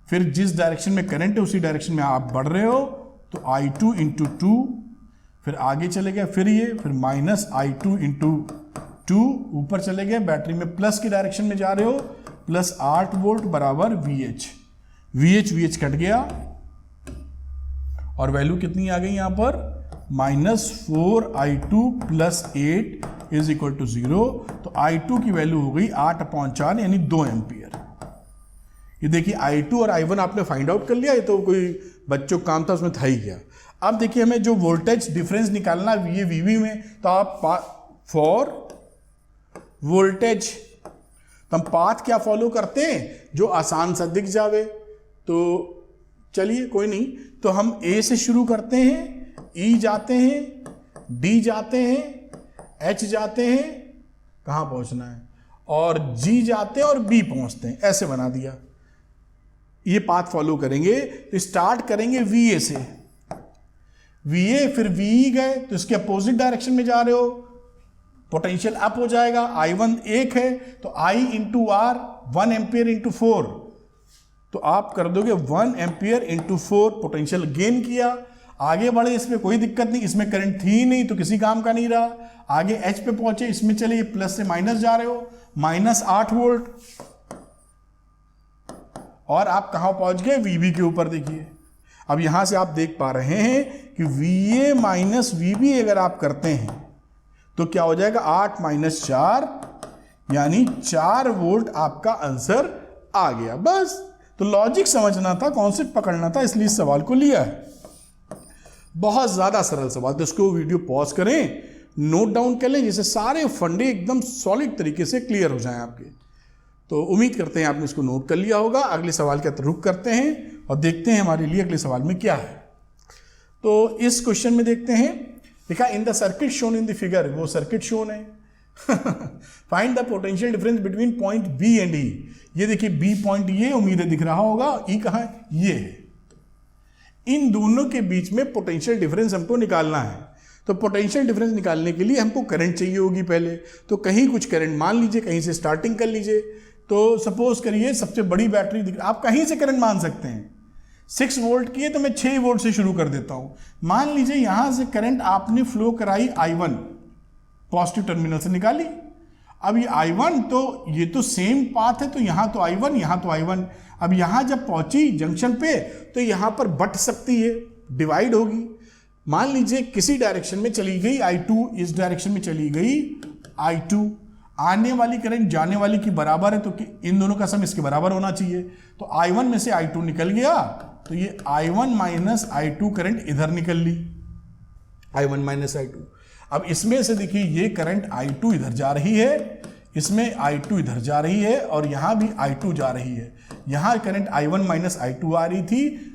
Speaker 1: फिर जिस डायरेक्शन में करंट है उसी डायरेक्शन में आप बढ़ रहे हो, तो I2 × 2, फिर आगे चले गए, फिर ये, फिर -I2 × 2, ऊपर चले गए, बैटरी में प्लस की डायरेक्शन में जा रहे हो, प्लस 8 वोल्ट बराबर VH कट गया, और वैल्यू कितनी आ गई यहां पर, -4I2 + 8 = 0। तो I2 की वैल्यू हो गई 8/4, यानी 2 एम्पियर। ये देखिए I2 और I1 आपने फाइंड आउट कर लिया, ये तो कोई बच्चों का काम था, उसमें था ही क्या। अब देखिए हमें जो वोल्टेज डिफरेंस निकालना है VA VB में, तो आप फॉर वोल्टेज, तो हम पाथ क्या फॉलो करते हैं, जो आसान सा दिख जावे। तो चलिए कोई नहीं, तो हम A से शुरू करते हैं, E जाते हैं, D जाते हैं, H जाते हैं, कहाँ पहुंचना है, और G जाते हैं और B पहुंचते हैं, ऐसे बना दिया। ये पाथ फॉलो करेंगे, तो स्टार्ट करेंगे VA से, VA फिर VE गए, तो इसके अपोजिट डायरेक्शन में जा रहे हो, पोटेंशियल अप हो जाएगा, I1 1 है तो I into R 1 ampere into 4, तो आप कर दोगे 1 एम्पियर इंटू 4 पोटेंशियल गेन किया। आगे बढ़े, इसमें कोई दिक्कत नहीं, इसमें करंट थी ही नहीं तो किसी काम का नहीं रहा। आगे H पे पहुंचे, इसमें चले, ये प्लस से माइनस जा रहे हो, -8 वोल्ट, और आप कहां पहुंच गए, VB के ऊपर। देखिए अब यहां से आप देख पा रहे हैं कि VA माइनस VB अगर आप करते हैं तो क्या हो जाएगा, 8 - 4 यानी 4 वोल्ट आपका आंसर आ गया। बस, तो लॉजिक समझना था, कॉन्सेप्ट पकड़ना था, इसलिए इस सवाल को लिया है। बहुत ज्यादा सरल सवाल, तो इसको वीडियो पॉज करें, नोट डाउन कर लें, जिससे सारे फंडे एकदम सॉलिड तरीके से क्लियर हो जाएं आपके। तो उम्मीद करते हैं आपने इसको नोट कर लिया होगा। अगले सवाल का रुख करते हैं और देखते हैं हमारे लिए अगले सवाल में क्या है। तो इस क्वेश्चन में देखते हैं, लिखा in the circuit shown in the figure, वो सर्किट शोन है। Find the potential difference between point B and E. ये देखिए बी पॉइंट, ये उम्मीद है दिख रहा होगा, ई कहाँ है, ये है। इन दोनों के बीच में पोटेंशियल डिफरेंस हमको निकालना है। तो पोटेंशियल डिफरेंस निकालने के लिए हमको करंट चाहिए होगी पहले, तो कहीं कुछ करंट मान लीजिए, कहीं से स्टार्टिंग कर लीजिए। तो सपोज करिए सबसे बड़ी बैटरी दिख, आप कहीं से करंट मान सकते हैं। 6 वोल्ट की है तो मैं 6 वोल्ट से शुरू कर देता हूं। मान लीजिए यहां से करंट आपने फ्लो कराई I1, पॉजिटिव टर्मिनल से निकाली। अब ये I1 तो ये तो सेम पाथ है, तो यहां तो I1, यहां तो I1। अब यहां जब पहुंची जंक्शन पे तो यहां पर बट सकती है, डिवाइड होगी। मान लीजिए किसी डायरेक्शन में चली गई I2, इस डायरेक्शन में चली गई I2, आने वाली करंट जाने वाली की बराबर है, तो इन दोनों का सम इसके बराबर होना चाहिए। तो I1 में से I2 निकल गया, तो ये I1 माइनस I2 करंट इधर निकल ली, I1 माइनस I2। अब इसमें से देखिए ये करंट I2 इधर जा रही है, इसमें I2 इधर जा रही है, और यहां भी I2 जा रही है। यहां करंट I1 माइनस I2 आ रही थी,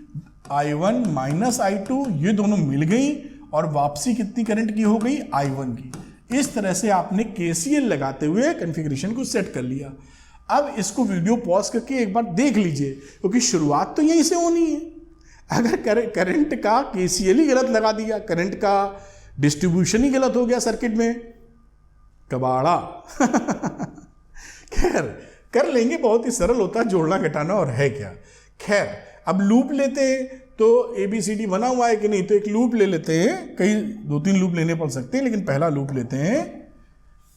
Speaker 1: I1 माइनस I2, ये दोनों मिल गई और वापसी कितनी करंट की हो गई, I1 की। इस तरह से आपने KCL लगाते हुए कॉन्फ़िगरेशन को सेट कर लिया। अब इसको वीडियो पॉज करके एक बार देख लीजिए, क्योंकि शुरुआत तो यहीं से होनी है। अगर करंट का KCL ही गलत लगा दिया, करंट का डिस्ट्रीब्यूशन ही गलत हो गया सर्किट में, कबाड़ा। खैर कर लेंगे, बहुत ही सरल होता है, जोड़ना घटाना और है क्या। खैर अब लूप लेते हैं, तो ABCD बना हुआ है कि नहीं, तो एक लूप ले लेते हैं, कई 2-3 लूप लेने पड़ सकते हैं, लेकिन पहला लूप लेते हैं।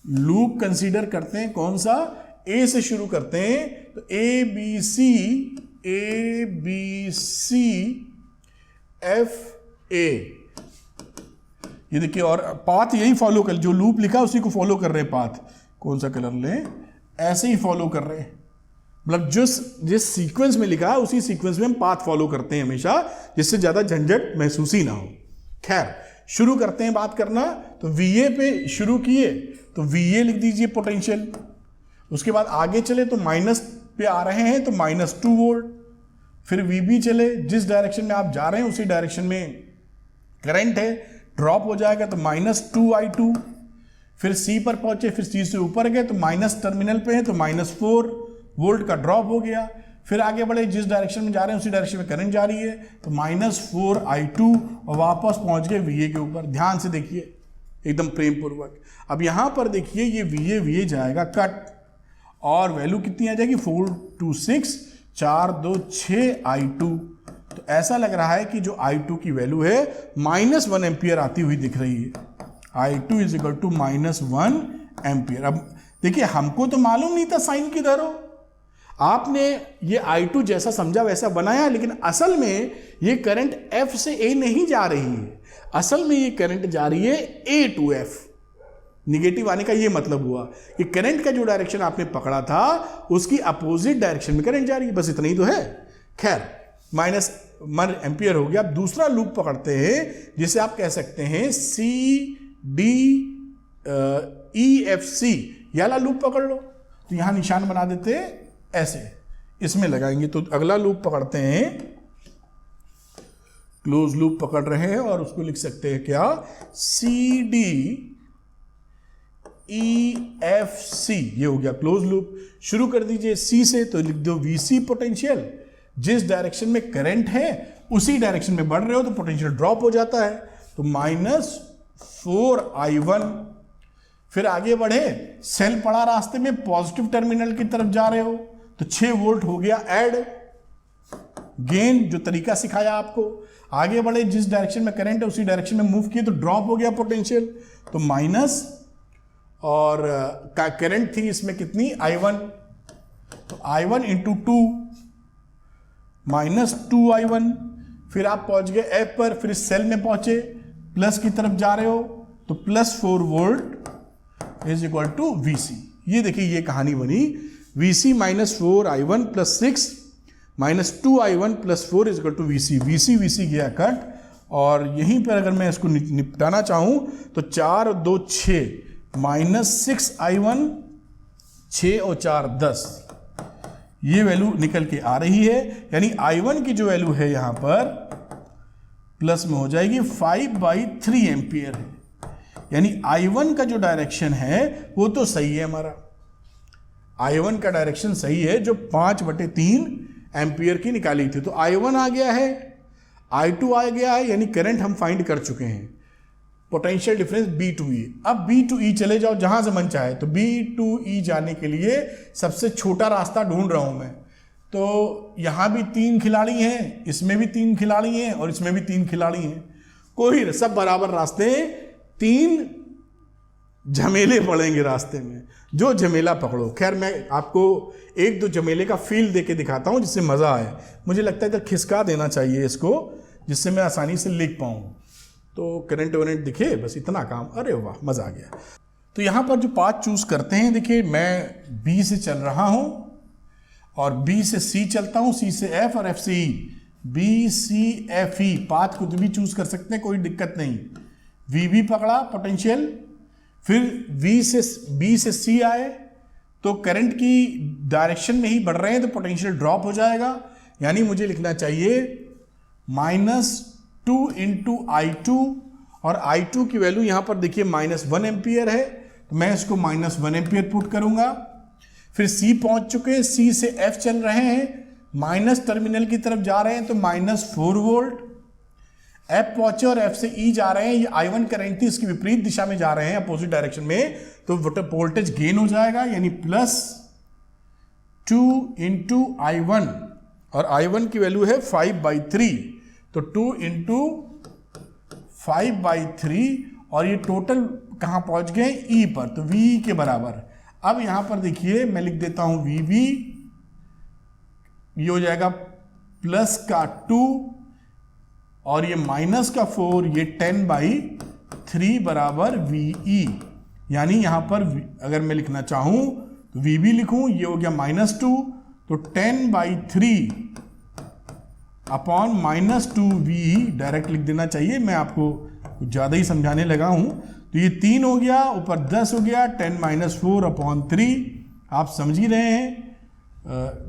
Speaker 1: लूप कंसीडर करते हैं, कौन सा, A से शुरू करते हैं। तो ABC FA, ये देखिए, और पाथ यही फॉलो कर, जो लूप लिखा उसी को फॉलो कर रहे हैं। पाथ कौन सा कलर लें, ऐसे ही फॉलो कर रहे हैं, मतलब जिस सीक्वेंस में लिखा है उसी सीक्वेंस में हम पाथ फॉलो करते हैं हमेशा, जिससे ज्यादा झंझट महसूस ही ना हो। खैर शुरू करते हैं बात करना। तो VA पे शुरू किए, तो VA लिख दीजिए पोटेंशियल। उसके बाद आगे चले तो माइनस पे आ रहे हैं, तो -2 वोल्ट। फिर VB चले, जिस डायरेक्शन में आप जा रहे हैं उसी डायरेक्शन में करंट है, ड्रॉप हो जाएगा, तो -2 I2। फिर C पर पहुंचे, फिर C से ऊपर गए तो माइनस टर्मिनल पे है, तो -4 वोल्ट का ड्रॉप हो गया। फिर आगे बढ़े, जिस डायरेक्शन में जा रहे हैं उसी डायरेक्शन में करंट जा रही है, तो -4 I2, और वापस पहुंच गए VA के ऊपर। ध्यान से देखिए एकदम प्रेम पूर्वक। अब यहां पर देखिए ये VA जाएगा कट, और वैल्यू कितनी आ जाएगी, 4 2 6 4 2 6 I2। तो ऐसा लग रहा है कि जो I2 की वैल्यू है -1 एम्पियर आती हुई दिख रही है। I2 is equal to -1 ampere. अब देखिए हमको तो मालूम नहीं था साइन किधर हो, आपने ये I2 जैसा समझा वैसा बनाया, लेकिन असल में ये करंट F से A नहीं जा रही है, असल में ये करंट जा रही है A to F। निगेटिव आने का ये मतलब हुआ कि करंट का जो डायरेक्शन आपने पकड़ा था उसकी अपोजिट डायरेक्शन में करंट जा रही है, बस इतना ही तो है। खैर -1 एम्पियर हो गया। अब दूसरा लूप पकड़ते हैं, जिसे आप कह सकते हैं CDEFC, ये वाला लूप पकड़ लो। तो यहां निशान बना देते हैं ऐसे, इसमें लगाएंगे। तो अगला लूप पकड़ते हैं, क्लोज लूप पकड़ रहे हैं, और उसको लिख सकते हैं क्या, CDEFC, ये हो गया क्लोज लूप। शुरू कर दीजिए C से, तो लिख दो VC पोटेंशियल। जिस डायरेक्शन में करंट है उसी डायरेक्शन में बढ़ रहे हो तो पोटेंशियल ड्रॉप हो जाता है, तो -4 I1 फिर आगे बढ़े, सेल पड़ा रास्ते में, पॉजिटिव टर्मिनल की तरफ जा रहे हो तो 6 वोल्ट हो गया ऐड, गेन जो तरीका सिखाया आपको। आगे बढ़े, जिस डायरेक्शन में करंट है उसी डायरेक्शन में मूव किए तो ड्रॉप हो गया पोटेंशियल, तो माइनस, और करंट थी इसमें कितनी, I1, तो I1 इंटू 2 माइनस 2I1। फिर आप पहुंच गए F पर, फिर इस सेल में पहुंचे, प्लस की तरफ जा रहे हो तो plus 4 volt is equal to VC। ये देखिए ये कहानी बनी, VC minus 4I1 plus 6 minus 2I1 plus 4 is equal to VC। VC गया कट, और यहीं पर अगर मैं इसको निपटाना चाहूं तो 4 और 2 6 माइनस 6I1, 6 और 4 10, ये वैल्यू निकल के आ रही है। यानी I1 की जो वैल्यू है यहां पर प्लस में हो जाएगी 5/3 एम्पियर है। यानी I1 का जो डायरेक्शन है वो तो सही है, हमारा I1 का डायरेक्शन सही है जो 5/3 एम्पियर की निकाली थी। तो I1 आ गया है, I2 आ गया है, यानी करंट हम फाइंड कर चुके हैं। Potential difference B2E। अब B2E चले जाओ जहां से मन चाहे, तो B2E जाने के लिए सबसे छोटा रास्ता ढूंढ रहा हूं मैं। तो यहां भी 3 खिलाड़ी हैं, इसमें भी 3 खिलाड़ी हैं, और इसमें भी 3 खिलाड़ी हैं, कोई सब बराबर रास्ते, 3 झमेले पड़ेंगे रास्ते में, जो झमेला पकड़ो। खैर मैं आपको 1-2 झमेले का फील देके दिखाता हूं जिससे मजा आए। मुझे लगता है कि खिसका देना चाहिए इसको, जिससे मैं आसानी से लिख पाऊं। तो करंट वरेंट दिखे, बस इतना काम। अरे वाह, मजा आ गया। तो यहां पर जो पाथ चूज करते हैं, देखिए मैं B से चल रहा हूं और B से C चलता हूं, C से F और F से E, B C F E path खुद भी चूज कर सकते हैं, कोई दिक्कत नहीं। VB पकड़ा पोटेंशियल, फिर B से C आए तो करंट की डायरेक्शन में ही बढ़ रहे हैं तो पोटेंशियल ड्रॉप हो जाएगा। यानी मुझे लिखना चाहिए -2 इंटू I2, और I2 की वैल्यू यहां पर देखिए -1 एम्पियर है, तो मैं इसको -1 एम्पियर पुट करूंगा। फिर C पहुंच चुके हैं, C से F चल रहे हैं, माइनस टर्मिनल की तरफ जा रहे हैं तो -4 वोल्ट। F पहुंचे और F से E जा रहे हैं, ये I1 करंट थी, इसकी विपरीत दिशा में जा रहे हैं, अपोजिट डायरेक्शन में, तो वोल्टेज गेन हो जाएगा, यानी +2 इंटू I1, और I1 की वैल्यू है 5/3, तो 2 इंटू 5/3, और ये टोटल कहां पहुंच गए, E पर, तो VE के बराबर। अब यहां पर देखिए मैं लिख देता हूं VB, ये हो जाएगा प्लस का 2 और ये माइनस का 4, ये 10/3 बराबर VE। यानी यहां पर अगर मैं लिखना चाहूं तो VB लिखूं, ये हो गया -2, तो 10/3 अपॉन -2 VE डायरेक्ट लिख देना चाहिए। मैं आपको कुछ ज़्यादा ही समझाने लगा हूं। तो ये 3 हो गया, ऊपर 10 हो गया, 10 - 4 अपॉन 3, आप समझ ही रहे हैं।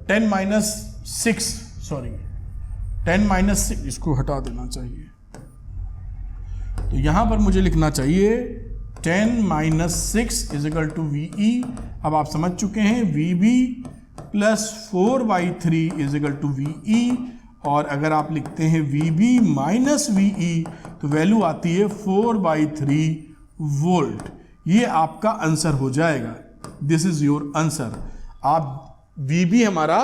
Speaker 1: 10 - 6 सॉरी 10 - 6 इसको हटा देना चाहिए। तो यहां पर मुझे लिखना चाहिए 10 - 6 इज इक्वल टू VE। अब आप समझ चुके हैं, VB plus 4/3 is equal to VE, और अगर आप लिखते हैं VB माइनस VE तो वैल्यू आती है 4/3 वोल्ट। ये आपका आंसर हो जाएगा, दिस इज योर आंसर। आप VB हमारा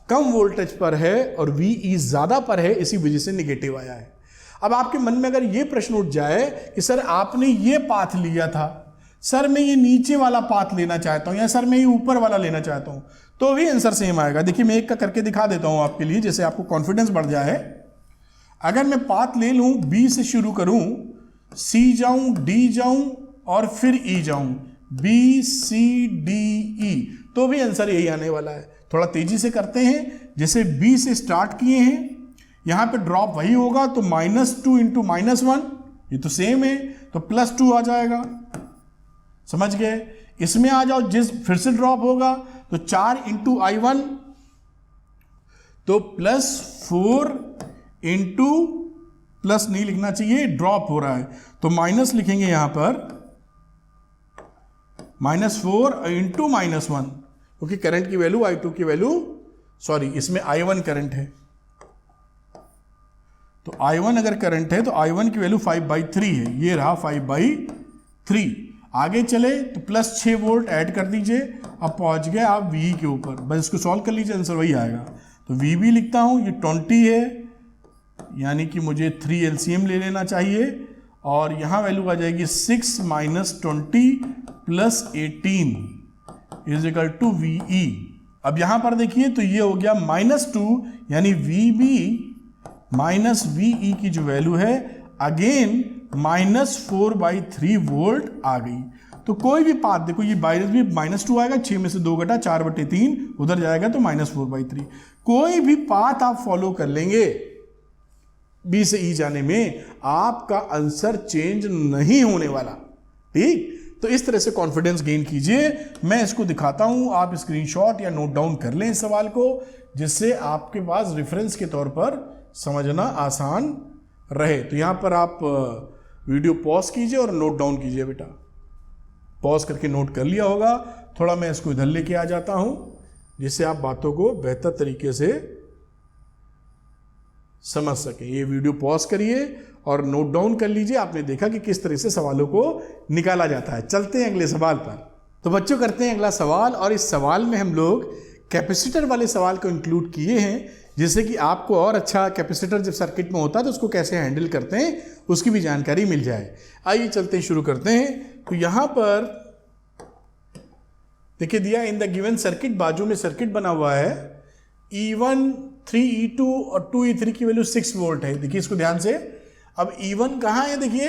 Speaker 1: कम वोल्टेज पर है और VE ज्यादा पर है, इसी वजह से निगेटिव आया है। अब आपके मन में अगर ये प्रश्न उठ जाए कि सर आपने ये पाथ लिया था, सर मैं ये नीचे वाला पाथ लेना चाहता हूं, या सर मैं ये ऊपर वाला लेना चाहता हूं, तो भी आंसर सेम आएगा। देखिए मैं एक का करके दिखा देता हूं आपके लिए, जैसे आपको कॉन्फिडेंस बढ़ जाए। अगर मैं पाथ ले लूं, B से शुरू करूं, C जाऊं, D जाऊं और फिर E जाऊं, B C D E, तो भी आंसर यही आने वाला है। थोड़ा तेजी से करते हैं, जैसे B से स्टार्ट किए हैं, यहां पे ड्रॉप वही होगा, तो -2 इंटू -1, ये तो सेम है, तो +2 आ जाएगा। समझ गए? इसमें आ जाओ, जिस फिर से ड्रॉप होगा तो 4 इंटू I1, तो +4 इंटू, प्लस नहीं लिखना चाहिए, ड्रॉप हो रहा है तो माइनस लिखेंगे यहां पर, -4 इंटू -1, क्योंकि करंट की वैल्यू I2 की वैल्यू, सॉरी इसमें I1 करंट है, तो I1 अगर करंट है तो I1 की वैल्यू 5/3 है, ये रहा 5/3। आगे चले तो प्लस 6 वोल्ट ऐड कर दीजिए, अब पहुंच गए आप वी के ऊपर, बस इसको सॉल्व कर लीजिए, आंसर वही आएगा। तो वी भी लिखता हूं, ये 20 है, यानी कि मुझे 3 एलसीएम ले लेना चाहिए, और यहां वैल्यू आ जाएगी 6 - 20 + 18 = VE। अब यहां पर देखिए तो ये हो गया -2, यानी VB - VE की जो वैल्यू है अगेन -4/3 वोल्ट आ गई। तो कोई भी पाथ देखो, ये बाइनस भी -2 आएगा, 6 में से 2 घटा 4/3 उधर जाएगा तो -4/3। कोई भी पाथ आप फॉलो कर लेंगे बी से ई जाने में, आपका आंसर चेंज नहीं होने वाला। ठीक, तो इस तरह से कॉन्फिडेंस गेन कीजिए। मैं इसको दिखाता हूं, आप स्क्रीनशॉट या नोट डाउन कर लें इस सवाल को, जिससे आपके पास रेफरेंस के तौर पर समझना आसान रहे। तो यहां पर आप वीडियो पॉज कीजिए और नोट डाउन कीजिए बेटा। पॉज करके नोट कर लिया होगा, थोड़ा मैं इसको इधर लेके आ जाता हूं, जिससे आप बातों को बेहतर तरीके से समझ सकें। ये वीडियो पॉज करिए और नोट डाउन कर लीजिए। आपने देखा कि किस तरह से सवालों को निकाला जाता है। चलते हैं अगले सवाल पर। तो बच्चों करते हैं अगला सवाल, और इस सवाल में हम लोग कैपेसिटर वाले सवाल को इंक्लूड किए हैं, जिससे कि आपको और अच्छा कैपेसिटर जब सर्किट में होता है तो उसको कैसे हैंडल करते हैं उसकी भी जानकारी मिल जाए। आइए चलते हैं, शुरू करते हैं। तो यहां पर देखिए दिया इन द गिवन सर्किट, बाजू में सर्किट बना हुआ है, E1 3E2 और 2E3 की वैल्यू 6 वोल्ट है। देखिए इसको ध्यान से। अब E1 कहाँ है, देखिए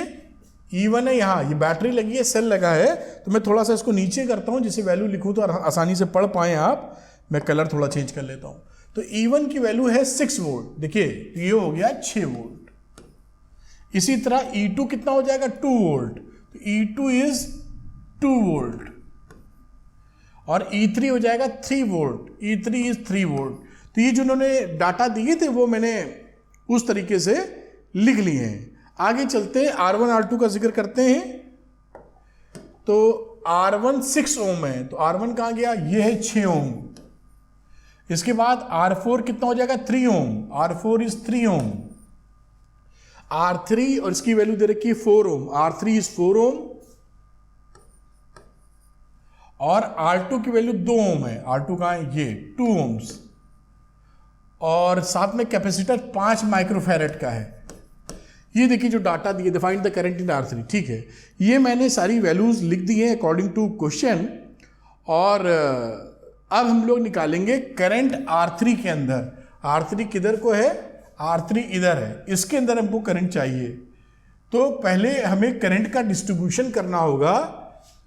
Speaker 1: E1 है यहाँ, ये बैटरी लगी है, सेल लगा है। तो मैं थोड़ा सा इसको नीचे करता हूँ जिससे वैल्यू लिखूँ तो आसानी से पढ़ पाएँ आप। मैं कलर थोड़ा चेंज कर लेता हूँ। तो E1 की वैल्यू है 6 वोल्ट, देखिए ये हो गया 6 वोल्ट। इसी तरह E2 कितना हो जाएगा, 2 वोल्ट, तो E2 इज 2 वोल्ट। और E3 हो जाएगा 3 वोल्ट, E3 इज 3 वोल्ट। तो ये जो उन्होंने डाटा दिए थे वो मैंने उस तरीके से लिख लिए हैं। आगे चलते हैं, R1 R2 का जिक्र करते हैं। तो R1 6 ओम है, तो R1 कहाँ गया, ये है 6 ओम। इसके बाद R4 कितना हो जाएगा, 3 ओम, R4 इज 3 ओम। R3 और इसकी वैल्यू दे रखी है 4 ओम, R3 इज 4 ओम। और R2 की वैल्यू 2 ओम है, R2 कहाँ है, ये 2 ओम्स। और साथ में कैपेसिटर 5 माइक्रोफैरेड का है। ये देखिए जो डाटा दिए, define the current in R3, ठीक है। ये मैंने सारी वैल्यूज लिख दी हैं अकॉर्डिंग टू क्वेश्चन। और अब हम लोग निकालेंगे करंट R3 के अंदर। R3 किधर को है, R3 इधर है, इसके अंदर हमको करंट चाहिए। तो पहले हमें करंट का डिस्ट्रीब्यूशन करना होगा।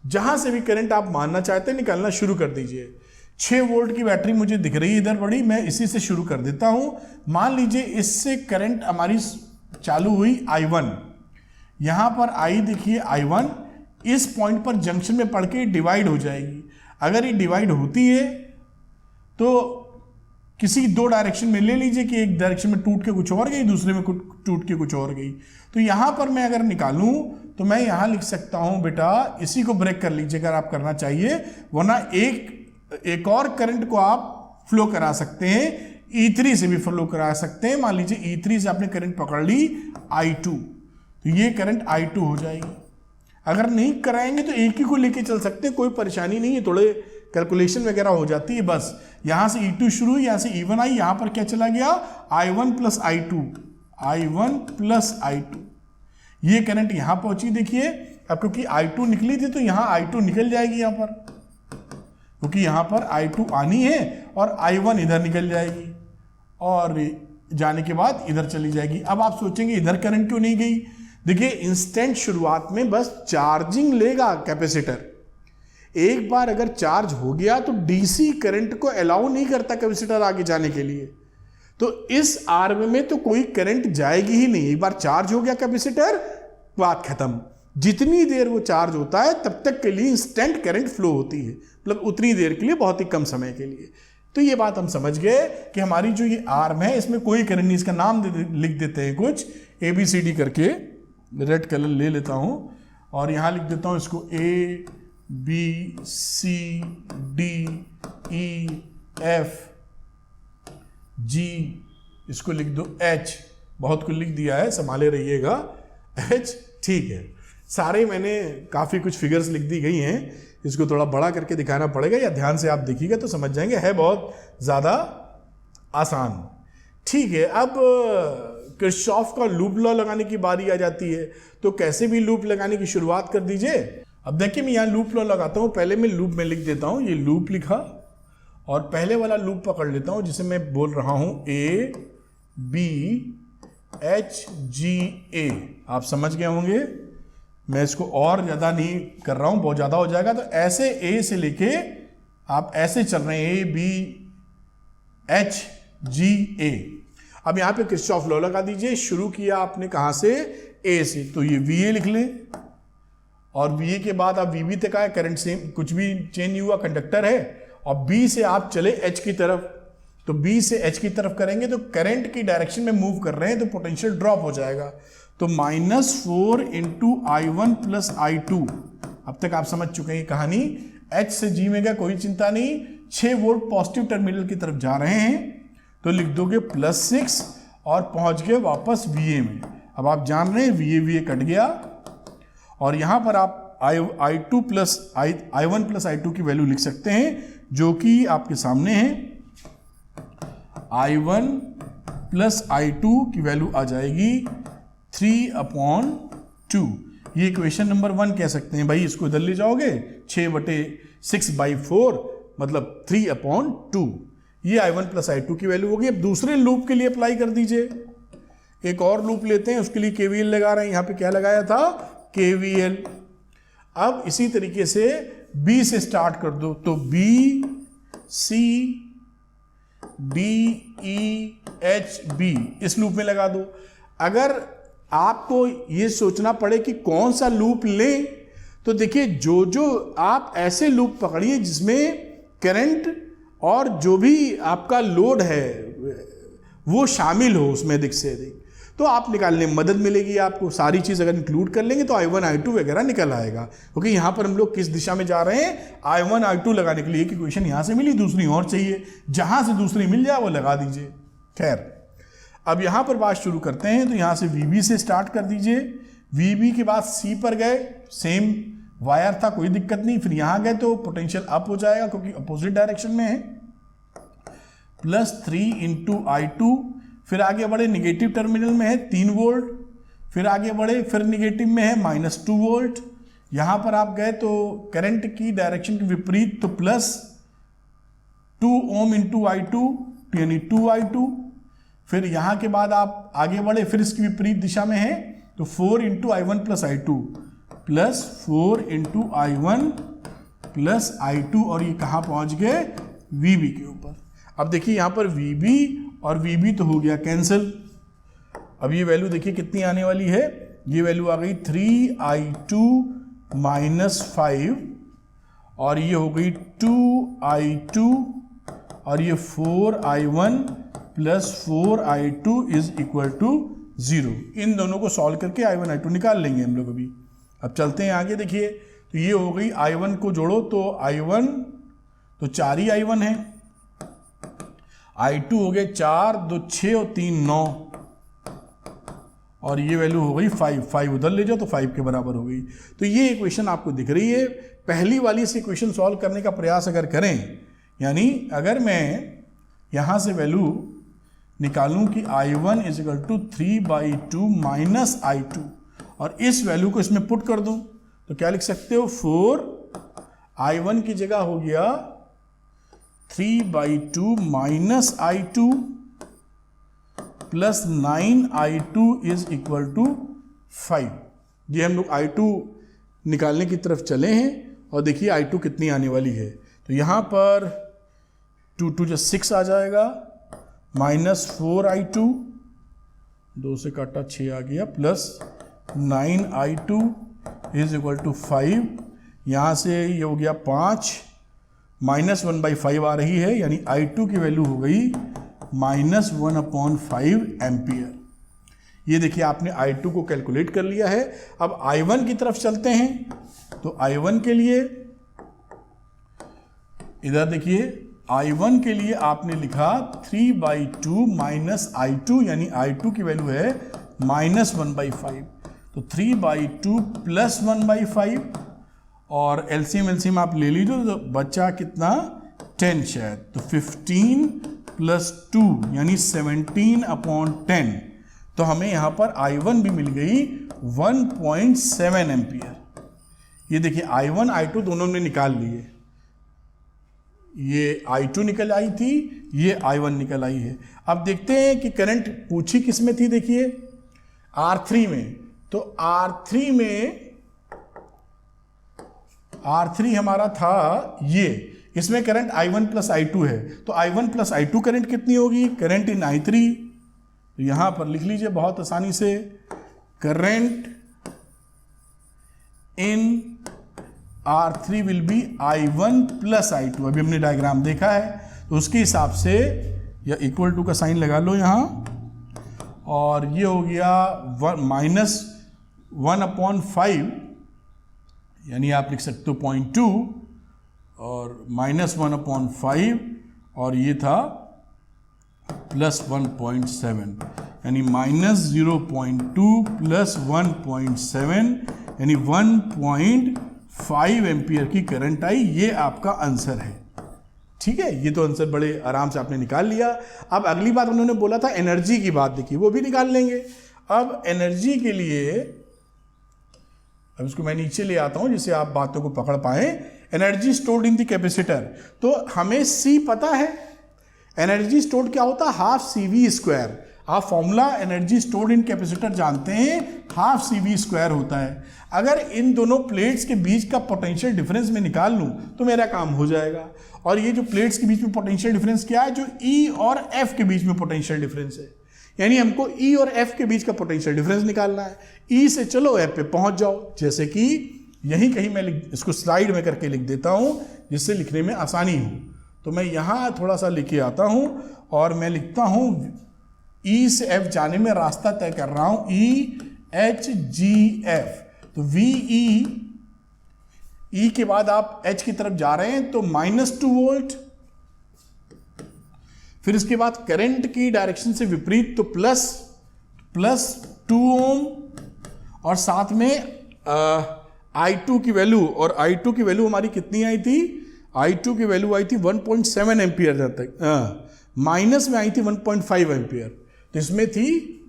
Speaker 1: जहां से भी करंट आप मानना चाहते हैं निकालना शुरू कर दीजिए। 6 वोल्ट की बैटरी मुझे दिख रही है इधर बड़ी, मैं इसी से शुरू कर देता हूं। मान लीजिए इससे करंट हमारी चालू हुई I1, यहां पर I देखिए I1 इस पॉइंट पर जंक्शन में पड़ के डिवाइड हो जाएगी। अगर ये डिवाइड होती है तो किसी 2 डायरेक्शन में ले लीजिए कि एक डायरेक्शन में टूट के कुछ और गई, दूसरे में टूट के कुछ और गई। तो यहां पर मैं अगर निकालूं तो मैं यहां लिख सकता हूं बेटा, इसी को ब्रेक कर लीजिए अगर आप करना चाहिए, वरना एक और करंट को आप फ्लो करा सकते हैं, E3 से भी फ्लो करा सकते हैं। मान लीजिए E3 से आपने करंट पकड़ ली I2, तो ये करंट I2 हो जाएगी। अगर नहीं कराएंगे तो एक ही को लेके चल सकते हैं, कोई परेशानी नहीं है, थोड़े कैलकुलेशन वगैरह हो जाती है बस। यहां से E2 शुरू हुई, यहां से E1 आई, यहां पर क्या चला गया, I1 + I2, I1 + I2। ये करंट यहां पहुंची, देखिए। अब क्योंकि I2 निकली थी तो यहां I2 निकल जाएगी यहां पर, क्योंकि यहां पर I2 आनी है और I1 इधर निकल जाएगी और जाने के बाद इधर चली जाएगी। अब आप सोचेंगे इधर करंट क्यों नहीं गई। देखिए इंस्टेंट शुरुआत में बस चार्जिंग लेगा कैपेसिटर। एक बार अगर चार्ज हो गया तो डीसी करंट को अलाउ नहीं करता कैपेसिटर आगे जाने के लिए। तो इस आर्म में तो कोई करंट जाएगी ही नहीं। एक बार चार्ज हो गया कैपेसिटर, बात खत्म। जितनी देर वो चार्ज होता है तब तक के लिए इंस्टेंट करंट फ्लो होती है, मतलब उतनी देर के लिए, बहुत ही कम समय के लिए। तो ये बात हम समझ गए कि हमारी जो ये आर्म है इसमें कोई करंट नहीं। इसका नाम लिख देते हैं कुछ ABCD करके, रेड कलर ले लेता हूं और यहां लिख देता हूं इसको A B C D E F G, इसको लिख दो H, बहुत कुछ लिख दिया है, संभाले रहिएगा, H, ठीक है। सारे मैंने काफ़ी कुछ फिगर्स लिख दी गई हैं, इसको थोड़ा बड़ा करके दिखाना पड़ेगा, या ध्यान से आप देखिएगा तो समझ जाएंगे, है बहुत ज़्यादा आसान। ठीक है, अब किरचॉफ का लूप लॉ लगाने की बारी आ जाती है। तो कैसे भी लूप लगाने की शुरुआत कर दीजिए। अब देखिए मैं यहाँ लूप लॉ लगाता हूँ। पहले मैं लूप में लिख देता हूँ, ये लूप लिखा और पहले वाला लूप पकड़ लेता हूँ जिसे मैं बोल रहा हूँ A B H G A। आप समझ गए होंगे, मैं इसको और ज़्यादा नहीं कर रहा हूँ, बहुत ज़्यादा हो जाएगा। तो ऐसे A से लेके आप ऐसे चल रहे हैं A B H G A। अब यहाँ पे किरचॉफ लॉ लगा दीजिए। शुरू किया आपने कहाँ से? A से, तो ये VA लिख लें और VA के बाद आप VB तक आए, करंट सेम, कुछ भी चेंज नहीं हुआ, कंडक्टर है। और B से आप चले H की तरफ, तो B से H की तरफ करेंगे तो करंट की डायरेक्शन में मूव कर रहे हैं तो पोटेंशियल ड्रॉप हो जाएगा। तो -4 इंटू I1 प्लस I2। अब तक आप समझ चुके हैं कहानी। H से G में गया, कोई चिंता नहीं, 6 वोल्ट पॉजिटिव टर्मिनल की तरफ जा रहे हैं तो लिख दोगे +6 और पहुंच गए वापस VA में। अब आप जान रहे हैं VA कट गया और यहां पर आप I1 प्लस I2 की वैल्यू लिख सकते हैं जो कि आपके सामने है। I1 प्लस I2 की वैल्यू आ जाएगी 3/2। ये इक्वेशन नंबर 1 कह सकते हैं। भाई इसको इधर ले जाओगे 6/6/4 मतलब 3/2। ये I1 प्लस I2 की वैल्यू होगी। अब दूसरे लूप के लिए अप्लाई कर दीजिए। एक और लूप लेते हैं, उसके लिए KVL लगा रहे हैं। यहाँ पे क्या लगाया था? KVL। अब इसी तरीके से B से स्टार्ट कर दो, तो B C D E H B इस लूप में लगा दो। अगर आपको ये सोचना पड़े कि कौन सा लूप लें, तो देखिए जो आप ऐसे लूप पकड़िए जिसमें करंट और जो भी आपका लोड है वो शामिल हो उसमें अधिक से अधिक, तो आप निकालने में मदद मिलेगी आपको। सारी चीज़ अगर इंक्लूड कर लेंगे तो I1 I2 वगैरह निकल आएगा। क्योंकि यहाँ पर हम लोग किस दिशा में जा रहे हैं? I1 I2 लगाने के लिए। एक इक्वेशन यहाँ से मिली, दूसरी और चाहिए, जहाँ से दूसरी मिल जाए वो लगा दीजिए। खैर, अब यहाँ पर बात शुरू करते हैं। तो यहाँ से VB से स्टार्ट कर दीजिए। VB के बाद C पर गए, सेम वायर था, कोई दिक्कत नहीं। फिर यहाँ गए तो पोटेंशियल अप हो जाएगा क्योंकि अपोजिट डायरेक्शन में है, +3 इंटू I2। फिर आगे बढ़े, निगेटिव टर्मिनल में है 3 वोल्ट। फिर आगे बढ़े, फिर निगेटिव में है -2 वोल्ट। यहाँ पर आप गए तो करंट की डायरेक्शन के विपरीत, तो +2 ओम इंटू I2 यानी 2I2। फिर यहाँ के बाद आप आगे बढ़े, फिर इसकी विपरीत दिशा में है तो 4 into I1 plus I2 +4 into I1 plus I2। और ये कहाँ पहुँच गए? VB के ऊपर। अब देखिए यहाँ पर VB और VB तो हो गया कैंसिल। अब ये वैल्यू देखिए कितनी आने वाली है। ये वैल्यू आ गई 3I2 -5 और ये हो गई 2I2 और ये 4I1 plus 4I2 is equal to 0। इन दोनों को सॉल्व करके I1 I2 निकाल लेंगे हम लोग अभी। अब चलते हैं आगे। देखिए तो ये हो गई, I1 को जोड़ो तो I1 तो 4 ही I1 है, I2 हो गए 4, 2 6 और 3 9 और ये वैल्यू हो गई 5 उधर ले जाओ तो 5 के बराबर हो गई। तो ये इक्वेशन आपको दिख रही है। पहली वाली से इक्वेशन सॉल्व करने का प्रयास अगर करें, यानी अगर मैं यहाँ से वैल्यू निकालूं कि I1 = 3/2 माइनस I2 और इस वैल्यू को इसमें पुट कर दूं तो क्या लिख सकते हो? 4I1 की जगह हो गया 3/2 minus I2 plus 9I2 is equal to 5। ये हम लोग I2 निकालने की तरफ चले हैं और देखिए I2 कितनी आने वाली है। तो यहाँ पर 2 2 6 आ जाएगा, -4I2, 2 से काटा 6 आ गया, plus 9I2 is equal to 5। यहाँ से ये हो गया 5, -1/5 आ रही है, यानी I2 की वैल्यू हो गई -1/5 एम्पियर। ये देखिए आपने I2 को कैलकुलेट कर लिया है। अब I1 की तरफ चलते हैं। तो I1 के लिए इधर देखिए, I1 के लिए आपने लिखा 3/2 माइनस I2, यानी I2 की वैल्यू है -1/5। तो 3/2 प्लस 1/5 और एलसीएम आप ले लीजिए तो बचा कितना 10 शायद, तो 15 प्लस 2 यानी 17/10। तो हमें यहां पर I1 भी मिल गई 1.7 एम्पियर। ये देखिए I1 I2 दोनों ने निकाल लिए, ये I2 निकल आई थी, ये I1 निकल आई है। अब देखते हैं कि करंट पूछी किस में थी, देखिए R3 में। तो R3 हमारा था ये, इसमें करंट I1 प्लस I2 है, तो I1 प्लस I2 करंट कितनी होगी, करंट इन I3। तो यहां पर लिख लीजिए बहुत आसानी से, current in R3 will be I1 plus I2। अभी हमने डायग्राम देखा है, तो उसके हिसाब से या इक्वल टू का साइन लगा लो यहां, और ये हो गया -1/5, यानी आप लिख सकते हो 0.2 और -1/5, और ये था +1.7, यानी -0.2 प्लस 1.7 यानी 1.5 एम्पियर की करंट आई। ये आपका आंसर है। ठीक है, ये तो आंसर बड़े आराम से आपने निकाल लिया। अब अगली बात उन्होंने बोला था एनर्जी की बात, देखिए वो भी निकाल लेंगे। अब एनर्जी के लिए अब इसको मैं नीचे ले आता हूं जिससे आप बातों को पकड़ पाए। Energy stored in the capacitor, तो हमें सी पता है। एनर्जी स्टोर्ड क्या होता है, हाफ CV²। आप formula energy stored in capacitor जानते हैं, हाफ CV² होता है। अगर इन दोनों प्लेट्स के बीच का पोटेंशियल डिफरेंस में निकाल लूं तो मेरा काम हो जाएगा। और ये जो प्लेट्स के बीच में पोटेंशियल डिफरेंस क्या है, जो E और F के बीच में पोटेंशियल डिफरेंस है, यानी हमको E और F के बीच का पोटेंशियल डिफरेंस निकालना है। E से चलो F पे पहुंच जाओ, जैसे कि यहीं कहीं मैं इसको स्लाइड में करके लिख देता हूं जिससे लिखने में आसानी हो। तो मैं यहां थोड़ा सा लिखे आता हूं और मैं लिखता हूं E से F जाने में रास्ता तय कर रहा हूं EHGF। तो VE, E के बाद आप H की तरफ जा रहे हैं तो -2 वोल्ट, फिर इसके बाद करंट की डायरेक्शन से विपरीत तो +2 ओम, और साथ में I2 की वैल्यू, और I2 की वैल्यू हमारी कितनी आई थी, I2 की वैल्यू आई थी 1.7 एम्पियर, जब तक माइनस में आई थी 1.5 एम्पियर, तो इसमें थी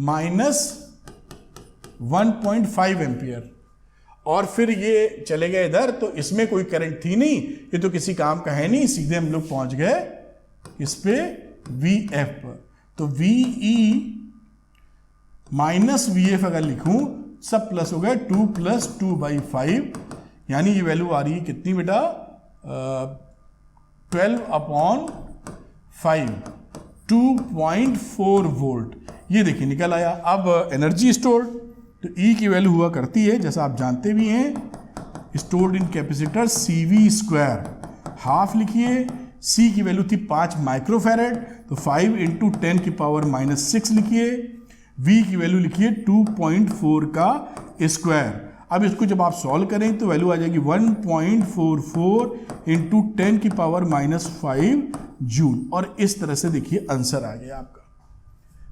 Speaker 1: -1.5 एम्पियर। और फिर ये चले गए इधर, तो इसमें कोई करंट थी नहीं, ये तो किसी काम का है नहीं, सीधे हम लोग पहुंच गए इस पे VF पर। तो VE माइनस VF अगर लिखूं, सब प्लस हो गया, 2 + 2/5, यानी ये वैल्यू आ रही है कितनी बेटा, 12/5, 2.4 वोल्ट। ये देखिए निकल आया। अब एनर्जी स्टोर्ड, तो E की वैल्यू हुआ करती है, जैसा आप जानते भी हैं, stored in capacitor CV², half लिखिए। C की वैल्यू थी 5 माइक्रोफैरेड, तो 5 × 10⁻⁻6 लिखिए। V की वैल्यू लिखिए 2.4 का स्क्वायर। अब इसको जब आप सॉल्व करें तो वैल्यू आ जाएगी 1.44 × 10⁻⁻5 जूल। और इस तरह से देखिए आंसर आ गया आपका।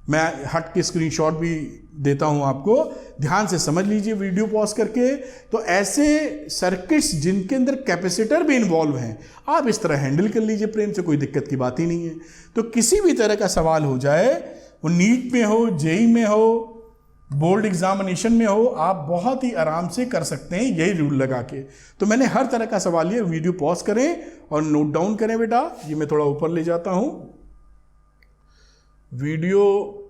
Speaker 1: मैं हट के स्क्रीनशॉट भी देता हूं आपको, ध्यान से समझ लीजिए वीडियो पॉज करके। तो ऐसे सर्किट्स जिनके अंदर कैपेसिटर भी इन्वॉल्व हैं, आप इस तरह हैंडल कर लीजिए प्रेम से, कोई दिक्कत की बात ही नहीं है। तो किसी भी तरह का सवाल हो जाए, वो नीट में हो, जेई में हो, बोर्ड एग्जामिनेशन में हो, आप बहुत ही आराम से कर सकते हैं यही रूल लगा के। तो मैंने हर तरह का सवाल लिया, वीडियो पॉज करें और नोट डाउन करें बेटा। ये मैं थोड़ा ऊपर ले जाता हूं, वीडियो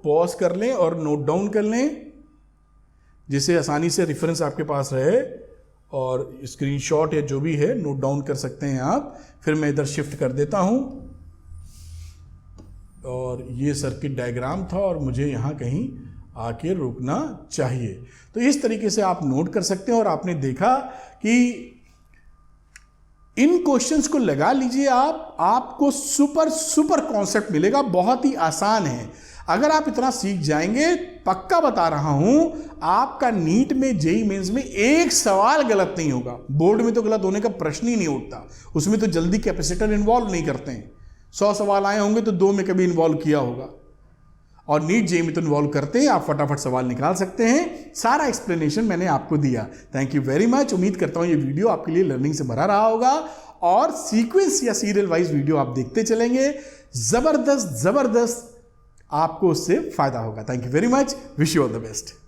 Speaker 1: पॉज कर लें और नोट डाउन कर लें, जिससे आसानी से रेफरेंस आपके पास रहे, और स्क्रीनशॉट या जो भी है नोट डाउन कर सकते हैं आप। फिर मैं इधर शिफ्ट कर देता हूं, और ये सर्किट डायग्राम था और मुझे यहाँ कहीं आके रुकना चाहिए। तो इस तरीके से आप नोट कर सकते हैं। और आपने देखा कि इन क्वेश्चंस को लगा लीजिए आप, आपको सुपर कॉन्सेप्ट मिलेगा, बहुत ही आसान है। अगर आप इतना सीख जाएंगे, पक्का बता रहा हूं, आपका नीट में, जेई मेंस में एक सवाल गलत नहीं होगा। बोर्ड में तो गलत होने का प्रश्न ही नहीं उठता, उसमें तो जल्दी कैपेसिटर इन्वॉल्व नहीं करते हैं। 100 सवाल आए होंगे तो 2 में कभी इन्वॉल्व किया होगा। और नीट जेईई में तो इन्वॉल्व करते हैं, आप फटाफट सवाल निकाल सकते हैं। सारा एक्सप्लेनेशन मैंने आपको दिया। Thank you very much. उम्मीद करता हूं ये वीडियो आपके लिए लर्निंग से भरा रहा होगा और सीक्वेंस या सीरियल वाइज वीडियो आप देखते चलेंगे। जबरदस्त आपको उससे फायदा होगा। Thank you very much. Wish you all the best.